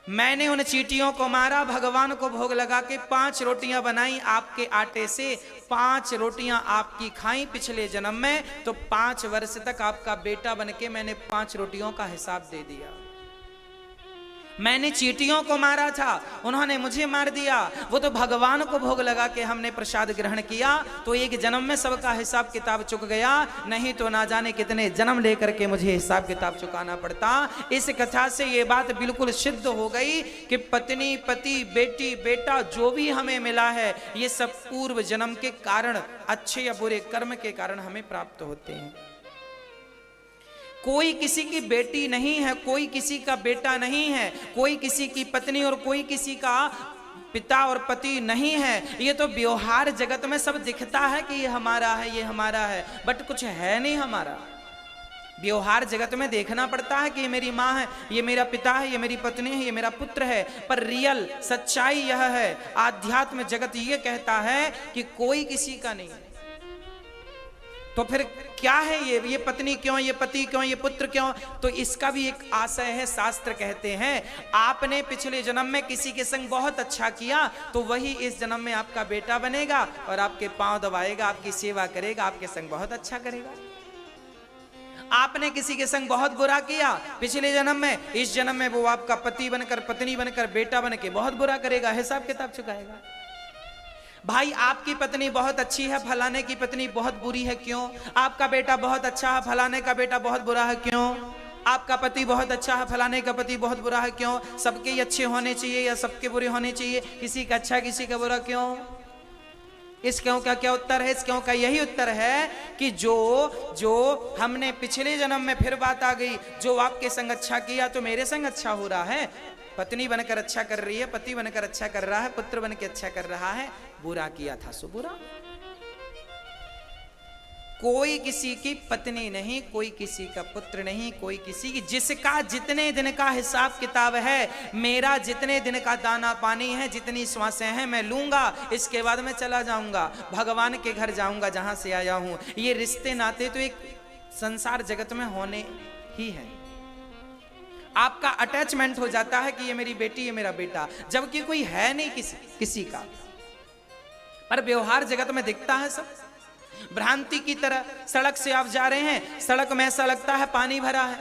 मैंने उन चींटियों को मारा, भगवान को भोग लगा के 5 रोटियां बनाई आपके आटे से, 5 रोटियां आपकी खाई पिछले जन्म में। तो 5 वर्ष तक आपका बेटा बनके मैंने 5 रोटियों का हिसाब दे दिया। मैंने चींटियों को मारा था, उन्होंने मुझे मार दिया। वो तो भगवान को भोग लगा के हमने प्रसाद ग्रहण किया, तो एक जन्म में सबका हिसाब किताब चुक गया। नहीं तो ना जाने कितने जन्म लेकर के मुझे हिसाब किताब चुकाना पड़ता। इस कथा से ये बात बिल्कुल सिद्ध हो गई कि पत्नी, पति, बेटी, बेटा जो भी हमें मिला है, ये सब पूर्व जन्म के कारण, अच्छे या बुरे कर्म के कारण हमें प्राप्त होते हैं। कोई किसी की बेटी नहीं है, कोई किसी का बेटा नहीं है, कोई किसी की पत्नी और कोई किसी का पिता और पति नहीं है। ये तो व्यवहार जगत में सब दिखता है कि ये हमारा है, ये हमारा है, बट कुछ है नहीं हमारा। व्यवहार जगत में देखना पड़ता है कि ये मेरी माँ है, ये मेरा पिता है, ये मेरी पत्नी है, ये मेरा पुत्र है, पर रियल सच्चाई यह है, आध्यात्म जगत ये कहता है कि कोई किसी का नहीं। तो फिर क्या है ये पत्नी क्यों, ये पति क्यों, ये पुत्र क्यों? तो इसका भी एक आशय है। शास्त्र कहते हैं आपने पिछले जन्म में किसी के संग बहुत अच्छा किया तो वही इस जन्म में आपका बेटा बनेगा और आपके पांव दबाएगा, आपकी सेवा करेगा, आपके संग बहुत अच्छा करेगा। आपने किसी के संग बहुत बुरा किया पिछले जन्म में, इस जन्म में वो आपका पति बनकर, पत्नी बनकर, बेटा बन के बहुत बुरा करेगा, हिसाब किताब चुकाएगा। भाई आपकी पत्नी बहुत अच्छी है, फलाने की पत्नी बहुत बुरी है, क्यों? आपका बेटा बहुत अच्छा है, फलाने का बेटा बहुत बुरा है, क्यों? आपका पति बहुत अच्छा है, फलाने का पति बहुत बुरा है, क्यों? सबके ही अच्छे होने चाहिए या सबके बुरे होने चाहिए, किसी का अच्छा किसी का बुरा, क्यों? इस क्यों का क्या उत्तर है? इस क्यों का यही उत्तर है कि जो हमने पिछले जन्म में, फिर बात आ गई, जो आपके संग अच्छा किया तो मेरे संग अच्छा हो रहा है, पत्नी बनकर अच्छा कर रही है, पति बनकर अच्छा कर रहा है, पुत्र बनकर अच्छा कर रहा है, बुरा किया था सो बुरा। कोई किसी की पत्नी नहीं, कोई किसी का पुत्र नहीं, कोई किसी की, जिसका जितने दिन का हिसाब किताब है, मेरा जितने दिन का दाना पानी है, जितनी श्वासें हैं मैं लूंगा, इसके बाद मैं चला जाऊंगा, भगवान के घर जाऊंगा जहां से आया हूं। ये रिश्ते नाते तो एक संसार जगत में होने ही है। आपका अटैचमेंट हो जाता है कि ये मेरी बेटी, ये मेरा बेटा, जबकि कोई है नहीं किसी का, पर व्यवहार जगत में दिखता है सब भ्रांति की तरह। सड़क से आप जा रहे हैं, सड़क में ऐसा लगता है पानी भरा है,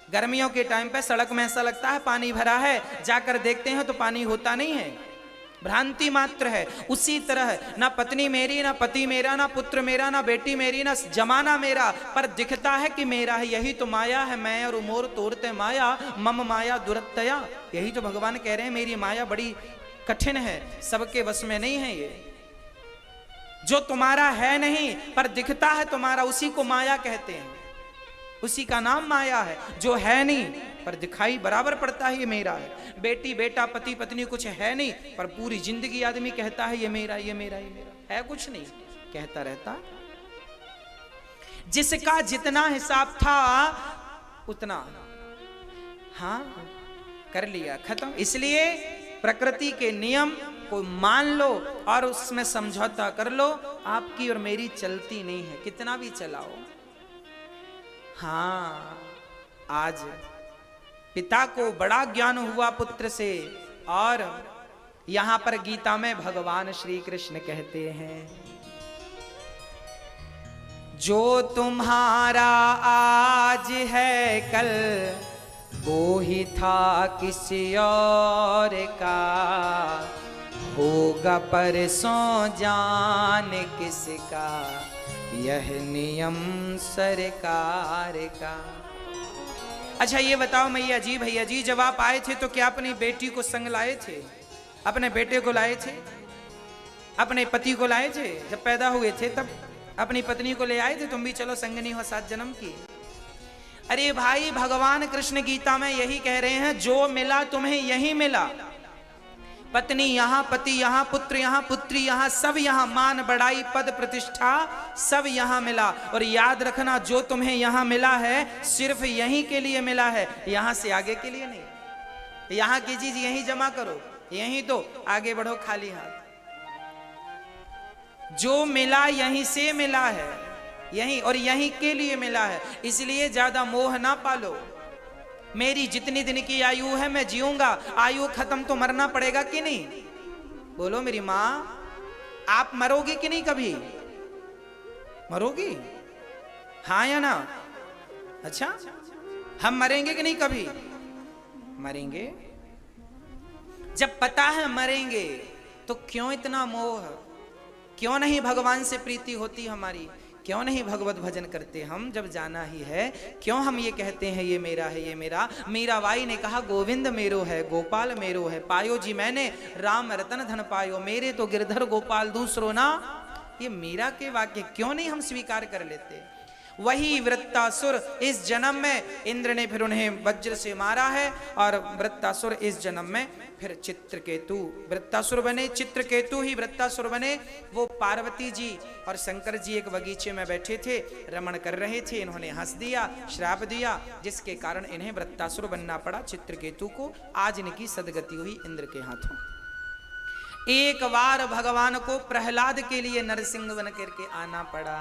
गर्मियों के टाइम पे सड़क में ऐसा लगता है पानी भरा है, जाकर देखते हैं तो पानी होता नहीं है, भ्रांति मात्र है। उसी तरह ना पत्नी मेरी, ना पति मेरा, ना पुत्र मेरा, ना बेटी मेरी, ना जमाना मेरा, पर दिखता है कि मेरा है। यही तो माया है, मैं और उमोर तोड़ते माया, मम माया दुरत्तया। यही तो भगवान कह रहे हैं मेरी माया बड़ी कठिन है, सबके बस में नहीं है। ये जो तुम्हारा है नहीं पर दिखता है तुम्हारा, उसी को माया कहते हैं, उसी का नाम माया है। जो है नहीं पर दिखाई बराबर पड़ता है ये मेरा है। बेटी बेटा पति पत्नी कुछ है नहीं, पर पूरी जिंदगी आदमी कहता है ये मेरा, ये मेरा, ये मेरा, है कुछ नहीं, कहता रहता। जिसका जितना हिसाब था उतना हाँ कर लिया, खत्म। इसलिए प्रकृति के नियम को मान लो और उसमें समझौता कर लो। आपकी और मेरी चलती नहीं है, कितना भी चलाओ। हाँ, आज पिता को बड़ा ज्ञान हुआ पुत्र से, और यहां पर गीता में भगवान श्री कृष्ण कहते हैं जो तुम्हारा आज है कल वो ही था किसी और का, होगा परसों जान किसका, यह नियम सरकार का। अच्छा ये बताओ मैया जी, भैया जी, जब आप आए थे तो क्या अपनी बेटी को संग लाए थे, अपने बेटे को लाए थे, अपने पति को लाए थे? जब पैदा हुए थे तब अपनी पत्नी को ले आए थे, तुम भी चलो संगनी हो 7 जन्म की। अरे भाई, भगवान कृष्ण गीता में यही कह रहे हैं, जो मिला तुम्हें यही मिला। पत्नी यहाँ, पति यहाँ, पुत्र यहाँ, पुत्री यहाँ, सब यहाँ, मान बढ़ाई पद प्रतिष्ठा सब यहाँ मिला। और याद रखना, जो तुम्हें यहाँ मिला है सिर्फ यहीं के लिए मिला है, यहाँ से आगे के लिए नहीं। यहाँ की चीज यहीं जमा करो, यहीं दो, आगे बढ़ो खाली हाथ। जो मिला यहीं से मिला है, यहीं और यहीं के लिए मिला है, इसलिए ज्यादा मोह ना पालो। मेरी जितनी दिन की आयु है मैं जीऊंगा, आयु खत्म तो मरना पड़ेगा कि नहीं? बोलो मेरी माँ, आप मरोगी कि नहीं? कभी मरोगी? हाँ या ना? अच्छा, हम मरेंगे कि नहीं? कभी मरेंगे। जब पता है मरेंगे तो क्यों इतना मोह, क्यों नहीं भगवान से प्रीति होती हमारी, क्यों नहीं भगवत भजन करते हम? जब जाना ही है क्यों हम ये कहते हैं ये मेरा है, ये मेरा। मीराबाई ने कहा गोविंद मेरो है, गोपाल मेरो है, पायो जी मैंने राम रतन धन पायो, मेरे तो गिरधर गोपाल दूसरो ना। ये मीरा के वाक्य क्यों नहीं हम स्वीकार कर लेते? वही वृत्तासुर इस जन्म में इंद्र ने फिर उन्हें वज्र से मारा है, और वृत्तासुर इस जन्म में फिर चित्रकेतु वृत्तासुर बने, चित्रकेतु ही वृत्तासुर बने। वो पार्वती जी और शंकर जी एक बगीचे में बैठे थे, रमण कर रहे थे, इन्होंने हंस दिया, श्राप दिया, जिसके कारण इन्हें वृत्तासुर बनना पड़ा चित्रकेतु को। आज इनकी सदगति हुई इंद्र के हाथों। एक बार भगवान को प्रहलाद के लिए नरसिंह बन करके आना पड़ा।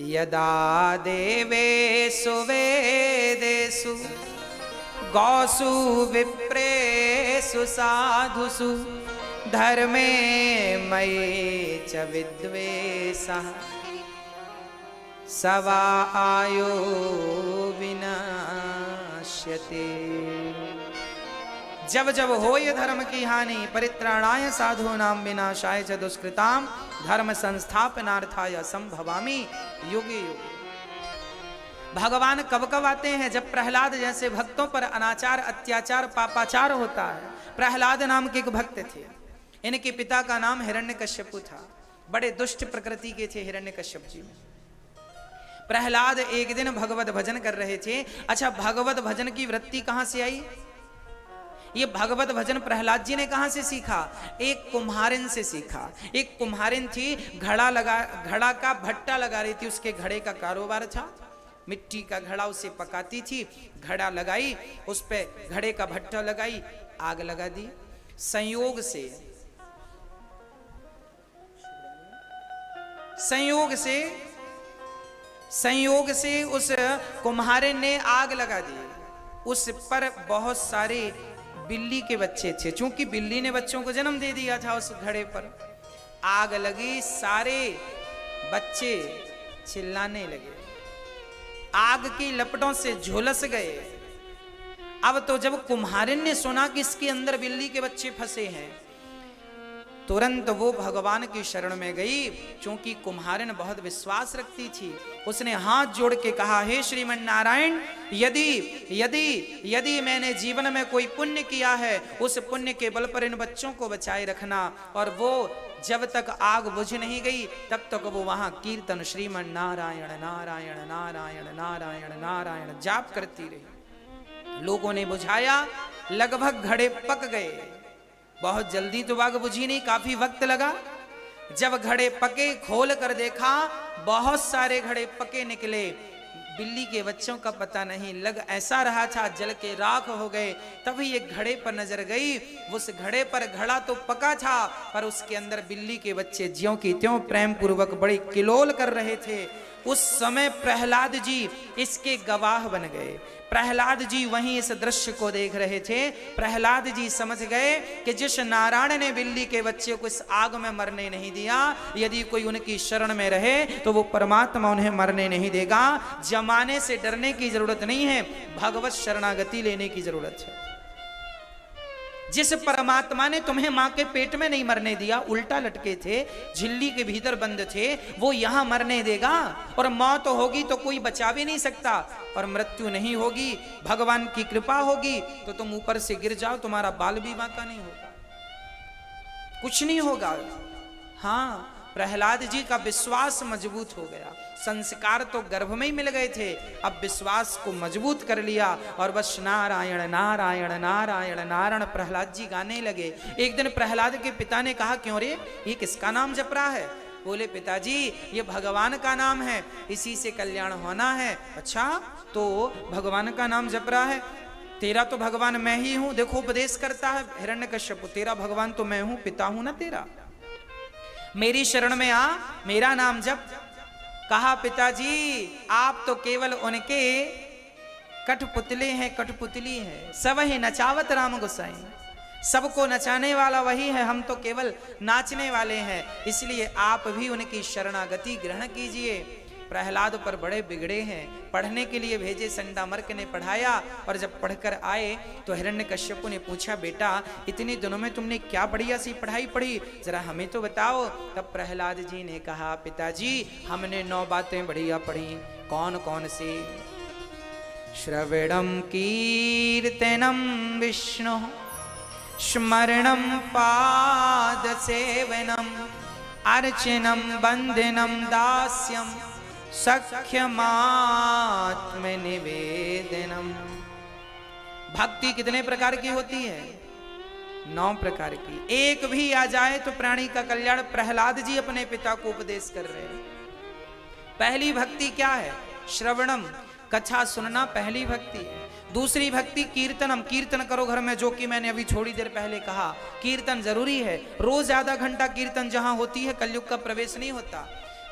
यदा देवेषु वेदेषु गौसु विप्रेषु साधुषु धर्मे मयि च विद्वेषः सवा आयो विनाश्यते। जब जब होय धर्म की हानि परित्राणाय साधूनां विनाशाय च दुष्कृतां धर्म संस्थापनार्थाय संभवामि युगे युगे। भगवान कब कब आते हैं? जब प्रहलाद जैसे भक्तों पर अनाचार अत्याचार पापाचार होता है। प्रहलाद नाम के एक भक्त थे, इनके पिता का नाम हिरण्यकश्यपु था। बड़े दुष्ट प्रकृति के थे हिरण्यकश्यप जी। प्रहलाद एक दिन भगवत भजन कर रहे थे। अच्छा, भगवत भजन की वृत्ति कहां से आई? ये भगवत भजन प्रहलाद जी ने कहां से सीखा? एक कुम्हारिन से सीखा। एक कुम्हारिन थी, घड़ा का भट्टा लगा रही थी। उसके घड़े का कारोबार था, मिट्टी का घड़ा उसे पकाती थी। घड़ा लगाई, उस पे घड़े का भट्टा लगाई, आग लगा दी। संयोग से उस कुम्हारिन ने आग लगा दी। उस पर बहुत सारे बिल्ली के बच्चे थे, चूंकि बिल्ली ने बच्चों को जन्म दे दिया था। उस घड़े पर आग लगी, सारे बच्चे चिल्लाने लगे, आग की लपटों से झुलस गए। अब तो जब कुम्हारिन ने सुना कि इसके अंदर बिल्ली के बच्चे फंसे हैं, तुरंत वो भगवान की शरण में गई। क्योंकि कुम्हारिन बहुत विश्वास रखती थी, उसने हाथ जोड़ के कहा, हे श्रीमन नारायण, यदि मैंने जीवन में कोई पुण्य किया है, उस पुण्य के बल पर इन बच्चों को बचाए रखना। और वो जब तक आग बुझ नहीं गई तब तक वो वहां कीर्तन श्रीमन नारायण नारायण नारायण नारायण नारायण जाप करती रही। लोगों ने बुझाया, लगभग घड़े पक गए। बहुत जल्दी तो आग बुझी नहीं, काफी वक्त लगा। जब घड़े पके, खोल कर देखा, बहुत सारे घड़े पके निकले। बिल्ली के बच्चों का पता नहीं, लग ऐसा रहा था जल के राख हो गए। तभी एक घड़े पर नजर गई। उस घड़े पर, घड़ा तो पका था पर उसके अंदर बिल्ली के बच्चे ज्यों की त्यों प्रेम पूर्वक बड़ी किलोल कर रहे थे। उस समय प्रहलाद जी इसके गवाह बन गए। प्रहलाद जी वहीं इस दृश्य को देख रहे थे। प्रहलाद जी समझ गए कि जिस नारायण ने बिल्ली के बच्चे को इस आग में मरने नहीं दिया, यदि कोई उनकी शरण में रहे तो वो परमात्मा उन्हें मरने नहीं देगा। जमाने से डरने की जरूरत नहीं है, भगवत शरणागति लेने की जरूरत है। जिस परमात्मा ने तुम्हें मां के पेट में नहीं मरने दिया, उल्टा लटके थे, झिल्ली के भीतर बंद थे, वो यहां मरने देगा? और मौत होगी तो कोई बचा भी नहीं सकता, और मृत्यु नहीं होगी, भगवान की कृपा होगी तो तुम ऊपर से गिर जाओ, तुम्हारा बाल भी बांका नहीं होगा, कुछ नहीं होगा। हाँ, प्रहलाद जी का विश्वास मजबूत हो गया। संस्कार तो गर्भ में ही मिल गए थे, अब विश्वास को मजबूत कर लिया और बस नारायण नारायण नारायण नारायण प्रहलाद जी गाने लगे। एक दिन प्रहलाद के पिता ने कहा, क्यों रे, ये किसका नाम जप रहा है? बोले, पिताजी ये भगवान का नाम है, इसी से कल्याण होना है। अच्छा, तो भगवान का नाम जप रहा है? तेरा तो भगवान मैं ही हूं। देखो उपदेश करता है हिरण्यकश्यप, तेरा भगवान तो मैं हूं, पिता हूं ना तेरा, मेरी शरण में आ, मेरा नाम जप। कहा, पिताजी आप तो केवल उनके कठपुतले हैं, कठपुतली है, सब ही नचावत राम गोसाई, सबको नचाने वाला वही है, हम तो केवल नाचने वाले हैं, इसलिए आप भी उनकी शरणागति ग्रहण कीजिए। प्रहलाद पर बड़े बिगड़े हैं, पढ़ने के लिए भेजे, संडामर्क ने पढ़ाया, और जब पढ़कर आए तो हिरण्यकश्यप ने पूछा, बेटा इतने दिनों में तुमने क्या बढ़िया सी पढ़ाई पढ़ी, जरा हमें तो बताओ। तब प्रहलाद जी ने कहा, पिताजी हमने 9 बातें बढ़िया पढ़ी। कौन कौन सी? श्रवणम कीर्तनम विष्णु, स्मरणम पाद सेवनम, अर्चनम बंदनम दास्यम, सख्यमात्म निवेदनम। भक्ति कितने प्रकार की होती है? 9 प्रकार की। एक भी आ जाए तो प्राणी का कल्याण। प्रहलाद जी अपने पिता को उपदेश कर रहे हैं। पहली भक्ति क्या है? श्रवणम, कथा सुनना पहली भक्ति है। दूसरी भक्ति कीर्तनम, कीर्तन करो घर में, जो कि मैंने अभी थोड़ी देर पहले कहा, कीर्तन जरूरी है। रोज आधा घंटा कीर्तन जहां होती है, कलयुग का प्रवेश नहीं होता।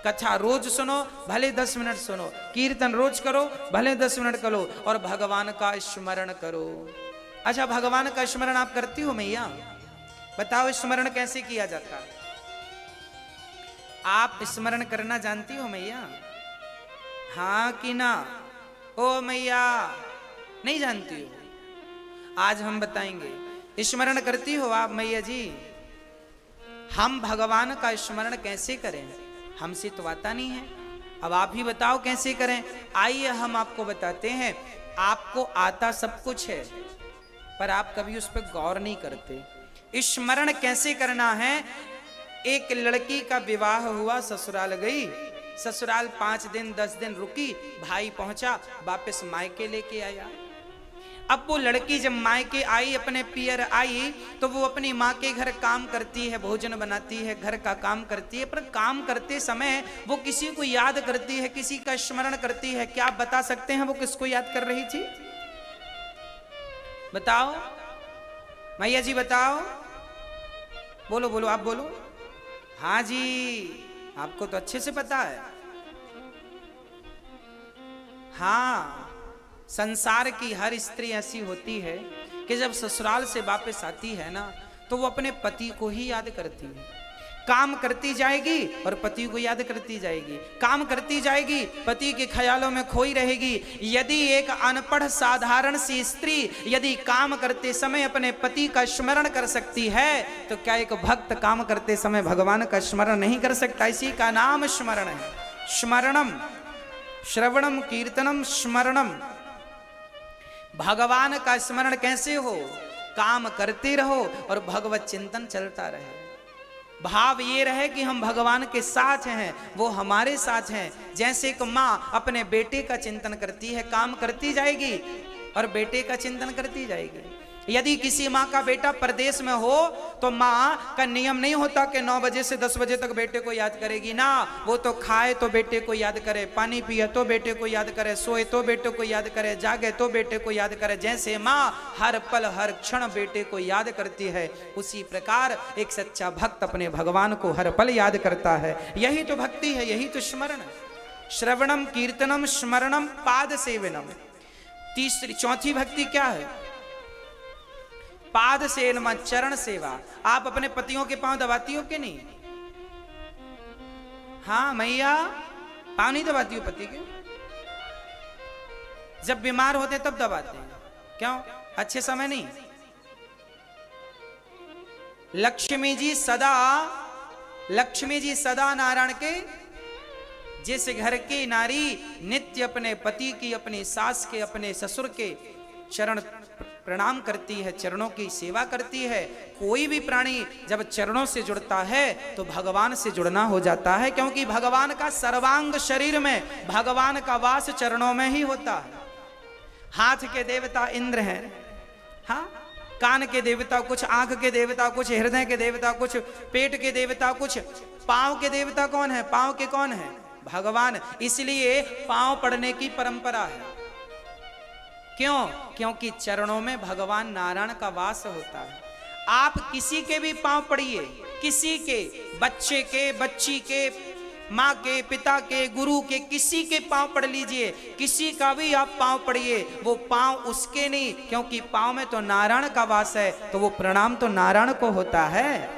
कथा रोज सुनो, भले 10 मिनट सुनो, कीर्तन रोज करो, भले 10 मिनट करो, और भगवान का स्मरण करो। अच्छा, भगवान का स्मरण आप करती हो मैया? बताओ स्मरण कैसे किया जाता है? आप स्मरण करना जानती हो मैया? हाँ कि ना? ओ मैया नहीं जानती हो? आज हम बताएंगे। स्मरण करती हो आप मैया जी? हम भगवान का स्मरण कैसे करें? हमसे तो आता नहीं है, अब आप ही बताओ कैसे करें। आइए हम आपको बताते हैं। आपको आता सब कुछ है, पर आप कभी उस पर गौर नहीं करते। स्मरण कैसे करना है? एक लड़की का विवाह हुआ, ससुराल गई, ससुराल 5 दिन 10 दिन रुकी, भाई पहुंचा, वापस मायके लेके आया। अब वो लड़की जब मायके आई, अपने पियर आई, तो वो अपनी माँ के घर काम करती है, भोजन बनाती है, घर का काम करती है, पर काम करते समय वो किसी को याद करती है, किसी का स्मरण करती है। क्या आप बता सकते हैं वो किसको याद कर रही थी? बताओ मैया जी, बताओ। बोलो बोलो, आप बोलो। हाँ जी, आपको तो अच्छे से पता है। हाँ, संसार की हर स्त्री ऐसी होती है कि जब ससुराल से वापस आती है ना, तो वो अपने पति को ही याद करती है। काम करती जाएगी और पति को याद करती जाएगी, काम करती जाएगी, पति के ख्यालों में खोई रहेगी। यदि एक अनपढ़ साधारण सी स्त्री यदि काम करते समय अपने पति का स्मरण कर सकती है, तो क्या एक भक्त काम करते समय भगवान का स्मरण नहीं कर सकता? इसी का नाम स्मरण है। स्मरणम, श्रवणम, कीर्तनम, स्मरणम। भगवान का स्मरण कैसे हो? काम करते रहो और भगवत चिंतन चलता रहे। भाव ये रहे कि हम भगवान के साथ हैं, वो हमारे साथ हैं। जैसे एक माँ अपने बेटे का चिंतन करती है, काम करती जाएगी और बेटे का चिंतन करती जाएगी। यदि किसी माँ का बेटा परदेश में हो, तो माँ का नियम नहीं होता कि 9 बजे से 10 बजे तक बेटे को याद करेगी ना। वो तो खाए तो बेटे को याद करे, पानी पिए तो बेटे को याद करे, सोए तो बेटे को याद करे, जागे तो बेटे को याद करे। जैसे माँ हर पल हर क्षण बेटे को याद करती है, उसी प्रकार एक सच्चा भक्त अपने भगवान को हर पल याद करता है। यही तो भक्ति है, यही तो स्मरण है। श्रवणम, कीर्तनम, स्मरणम, पाद सेवनम। चौथी भक्ति क्या है? पाद सेवन, चरण सेवा। आप अपने पतियों के पांव दबाती हो कि नहीं? हाँ मैया, पांव नहीं दबाती हो पति के? जब बीमार होते तब दबाते हैं, क्यों? अच्छे समय नहीं? लक्ष्मी जी सदा नारायण के, जिस घर की नारी नित्य अपने पति की, अपनी सास के, अपने ससुर के चरण प्रणाम करती है, चरणों की सेवा करती है। कोई भी प्राणी जब चरणों से जुड़ता है तो भगवान से जुड़ना हो जाता है, क्योंकि भगवान का सर्वांग शरीर में भगवान का वास चरणों में ही होता है। हाथ के देवता इंद्र हैं, हाँ, कान के देवता कुछ, आंख के देवता कुछ, हृदय के देवता कुछ, पेट के देवता कुछ, पांव के देवता कौन है? पांव के कौन है? भगवान। इसलिए पांव पड़ने की परंपरा है। क्यों? क्योंकि चरणों में भगवान नारायण का वास होता है। आप किसी के भी पांव पड़िए, किसी के, बच्चे के, बच्ची के, माँ के, पिता के, गुरु के, किसी के पांव पड़ लीजिए, किसी का भी आप पांव पड़िए, वो पांव उसके नहीं, क्योंकि पांव में तो नारायण का वास है, तो वो प्रणाम तो नारायण को होता है।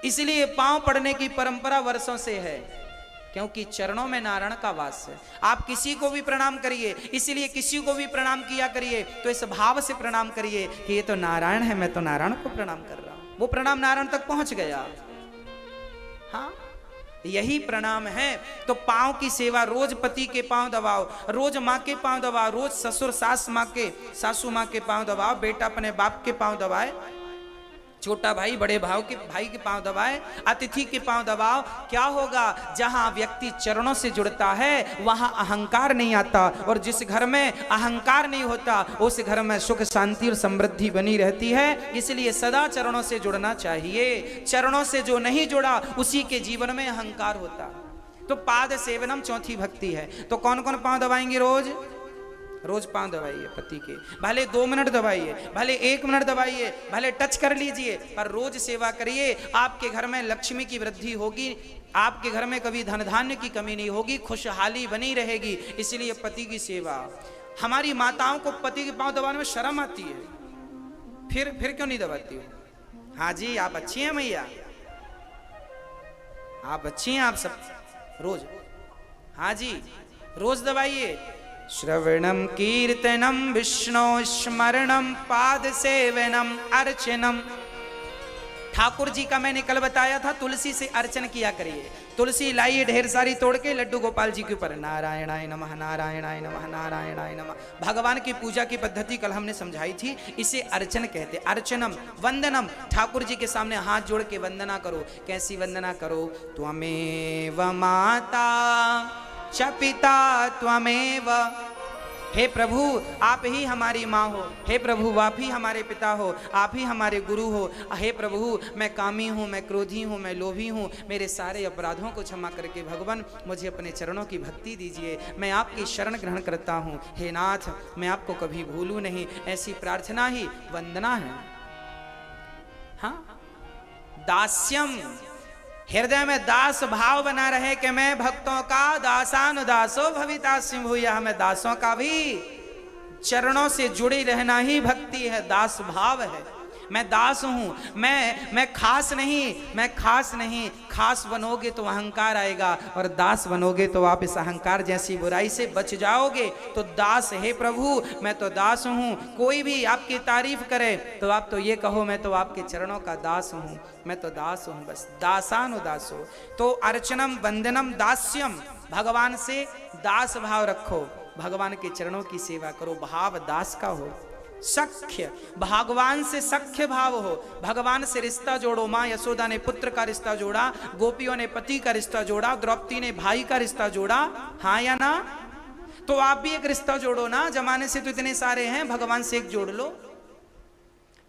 इसलिए पांव पड़ने की परंपरा वर्षों से है, क्योंकि चरणों में नारायण का वास है। आप किसी को भी प्रणाम करिए, इसलिए किसी को भी प्रणाम किया करिए तो इस भाव से प्रणाम करिए कि ये तो नारायण है, मैं तो नारायण को प्रणाम कर रहा हूं। वो प्रणाम नारायण तक पहुंच गया। हाँ, यही प्रणाम है। तो पांव की सेवा, रोज पति के पांव दबाओ, रोज माँ के पांव दबाओ, रोज ससुर सासू माँ के पांव दबाओ, बेटा अपने बाप के पांव दबाए, छोटा भाई बड़े भाई के पांव दबाए, अतिथि के पांव दबाओ। क्या होगा? जहां व्यक्ति चरणों से जुड़ता है वहां अहंकार नहीं आता, और जिस घर में अहंकार नहीं होता उस घर में सुख शांति और समृद्धि बनी रहती है। इसलिए सदा चरणों से जुड़ना चाहिए। चरणों से जो नहीं जुड़ा उसी के जीवन में अहंकार होता। तो पाद सेवनम चौथी भक्ति है। तो कौन कौन पांव दबाएंगे रोज? रोज पांव दबाइए पति के, भले 2 मिनट दबाइए, भले 1 मिनट दबाइए, भले टच कर लीजिए, पर रोज सेवा करिए। आपके घर में लक्ष्मी की वृद्धि होगी, आपके घर में कभी धन धान्य की कमी नहीं होगी, खुशहाली बनी रहेगी। इसलिए पति की सेवा। हमारी माताओं को पति के पांव दबाने में शर्म आती है, फिर क्यों नहीं दबाती हो? हाँ जी, आप अच्छी हैं मैया, आप अच्छी हैं, आप सब रोज, हाँ जी रोज दबाइए। श्रवणम कीर्तनम विष्णु स्मरणम पाद सेवनम अर्चनम। ठाकुर जी का मैंने कल बताया था, तुलसी से अर्चन किया करिए। तुलसी लाइए ढेर सारी तोड़ के, लड्डू गोपाल जी के ऊपर नारायणाय नमः, नारायणाय नमः, नारायणाय नमः। भगवान की पूजा की पद्धति कल हमने समझाई थी, इसे अर्चन कहते। अर्चनम वंदनम, ठाकुर जी के सामने हाथ जोड़ के वंदना करो। कैसी वंदना करो? त्वमेव माता च पिता त्वमेव। हे प्रभु आप ही हमारी माँ हो, हे प्रभु आप ही हमारे पिता हो, आप ही हमारे गुरु हो। हे प्रभु मैं कामी हूँ, मैं क्रोधी हूँ, मैं लोभी हूँ, मेरे सारे अपराधों को क्षमा करके भगवान मुझे अपने चरणों की भक्ति दीजिए। मैं आपकी शरण ग्रहण करता हूँ, हे नाथ मैं आपको कभी भूलूं नहीं। ऐसी प्रार्थना ही वंदना है। हाँ, दास्यम, हृदय में दास भाव बना रहे कि मैं भक्तों का दासानुदासो भवितास्मि भूयः। हमें दासों का भी चरणों से जुड़े रहना ही भक्ति है, दास भाव है। मैं दास हूं, मैं खास नहीं, मैं खास नहीं। खास बनोगे तो अहंकार आएगा, और दास बनोगे तो आप इस अहंकार जैसी बुराई से बच जाओगे। तो दास, हे प्रभु मैं तो दास हूं। कोई भी आपकी तारीफ करे तो आप तो ये कहो मैं तो आपके चरणों का दास हूं, मैं तो दास हूं, बस दासानुदासो। तो अर्चनम वंदनम दास्यम, भगवान से दास भाव रखो, भगवान के चरणों की सेवा करो, भाव दास का हो। सख्य, भगवान से सख्य भाव हो, भगवान से रिश्ता जोड़ो। माँ यशोदा ने पुत्र का रिश्ता जोड़ा, गोपियों ने पति का रिश्ता जोड़ा, द्रौपदी ने भाई का रिश्ता जोड़ा। हाँ या ना? तो आप भी एक रिश्ता जोड़ो ना, जमाने से तो इतने सारे हैं, भगवान से एक जोड़ लो,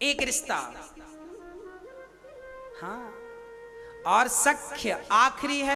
एक रिश्ता। हाँ, और सख्य आखिरी है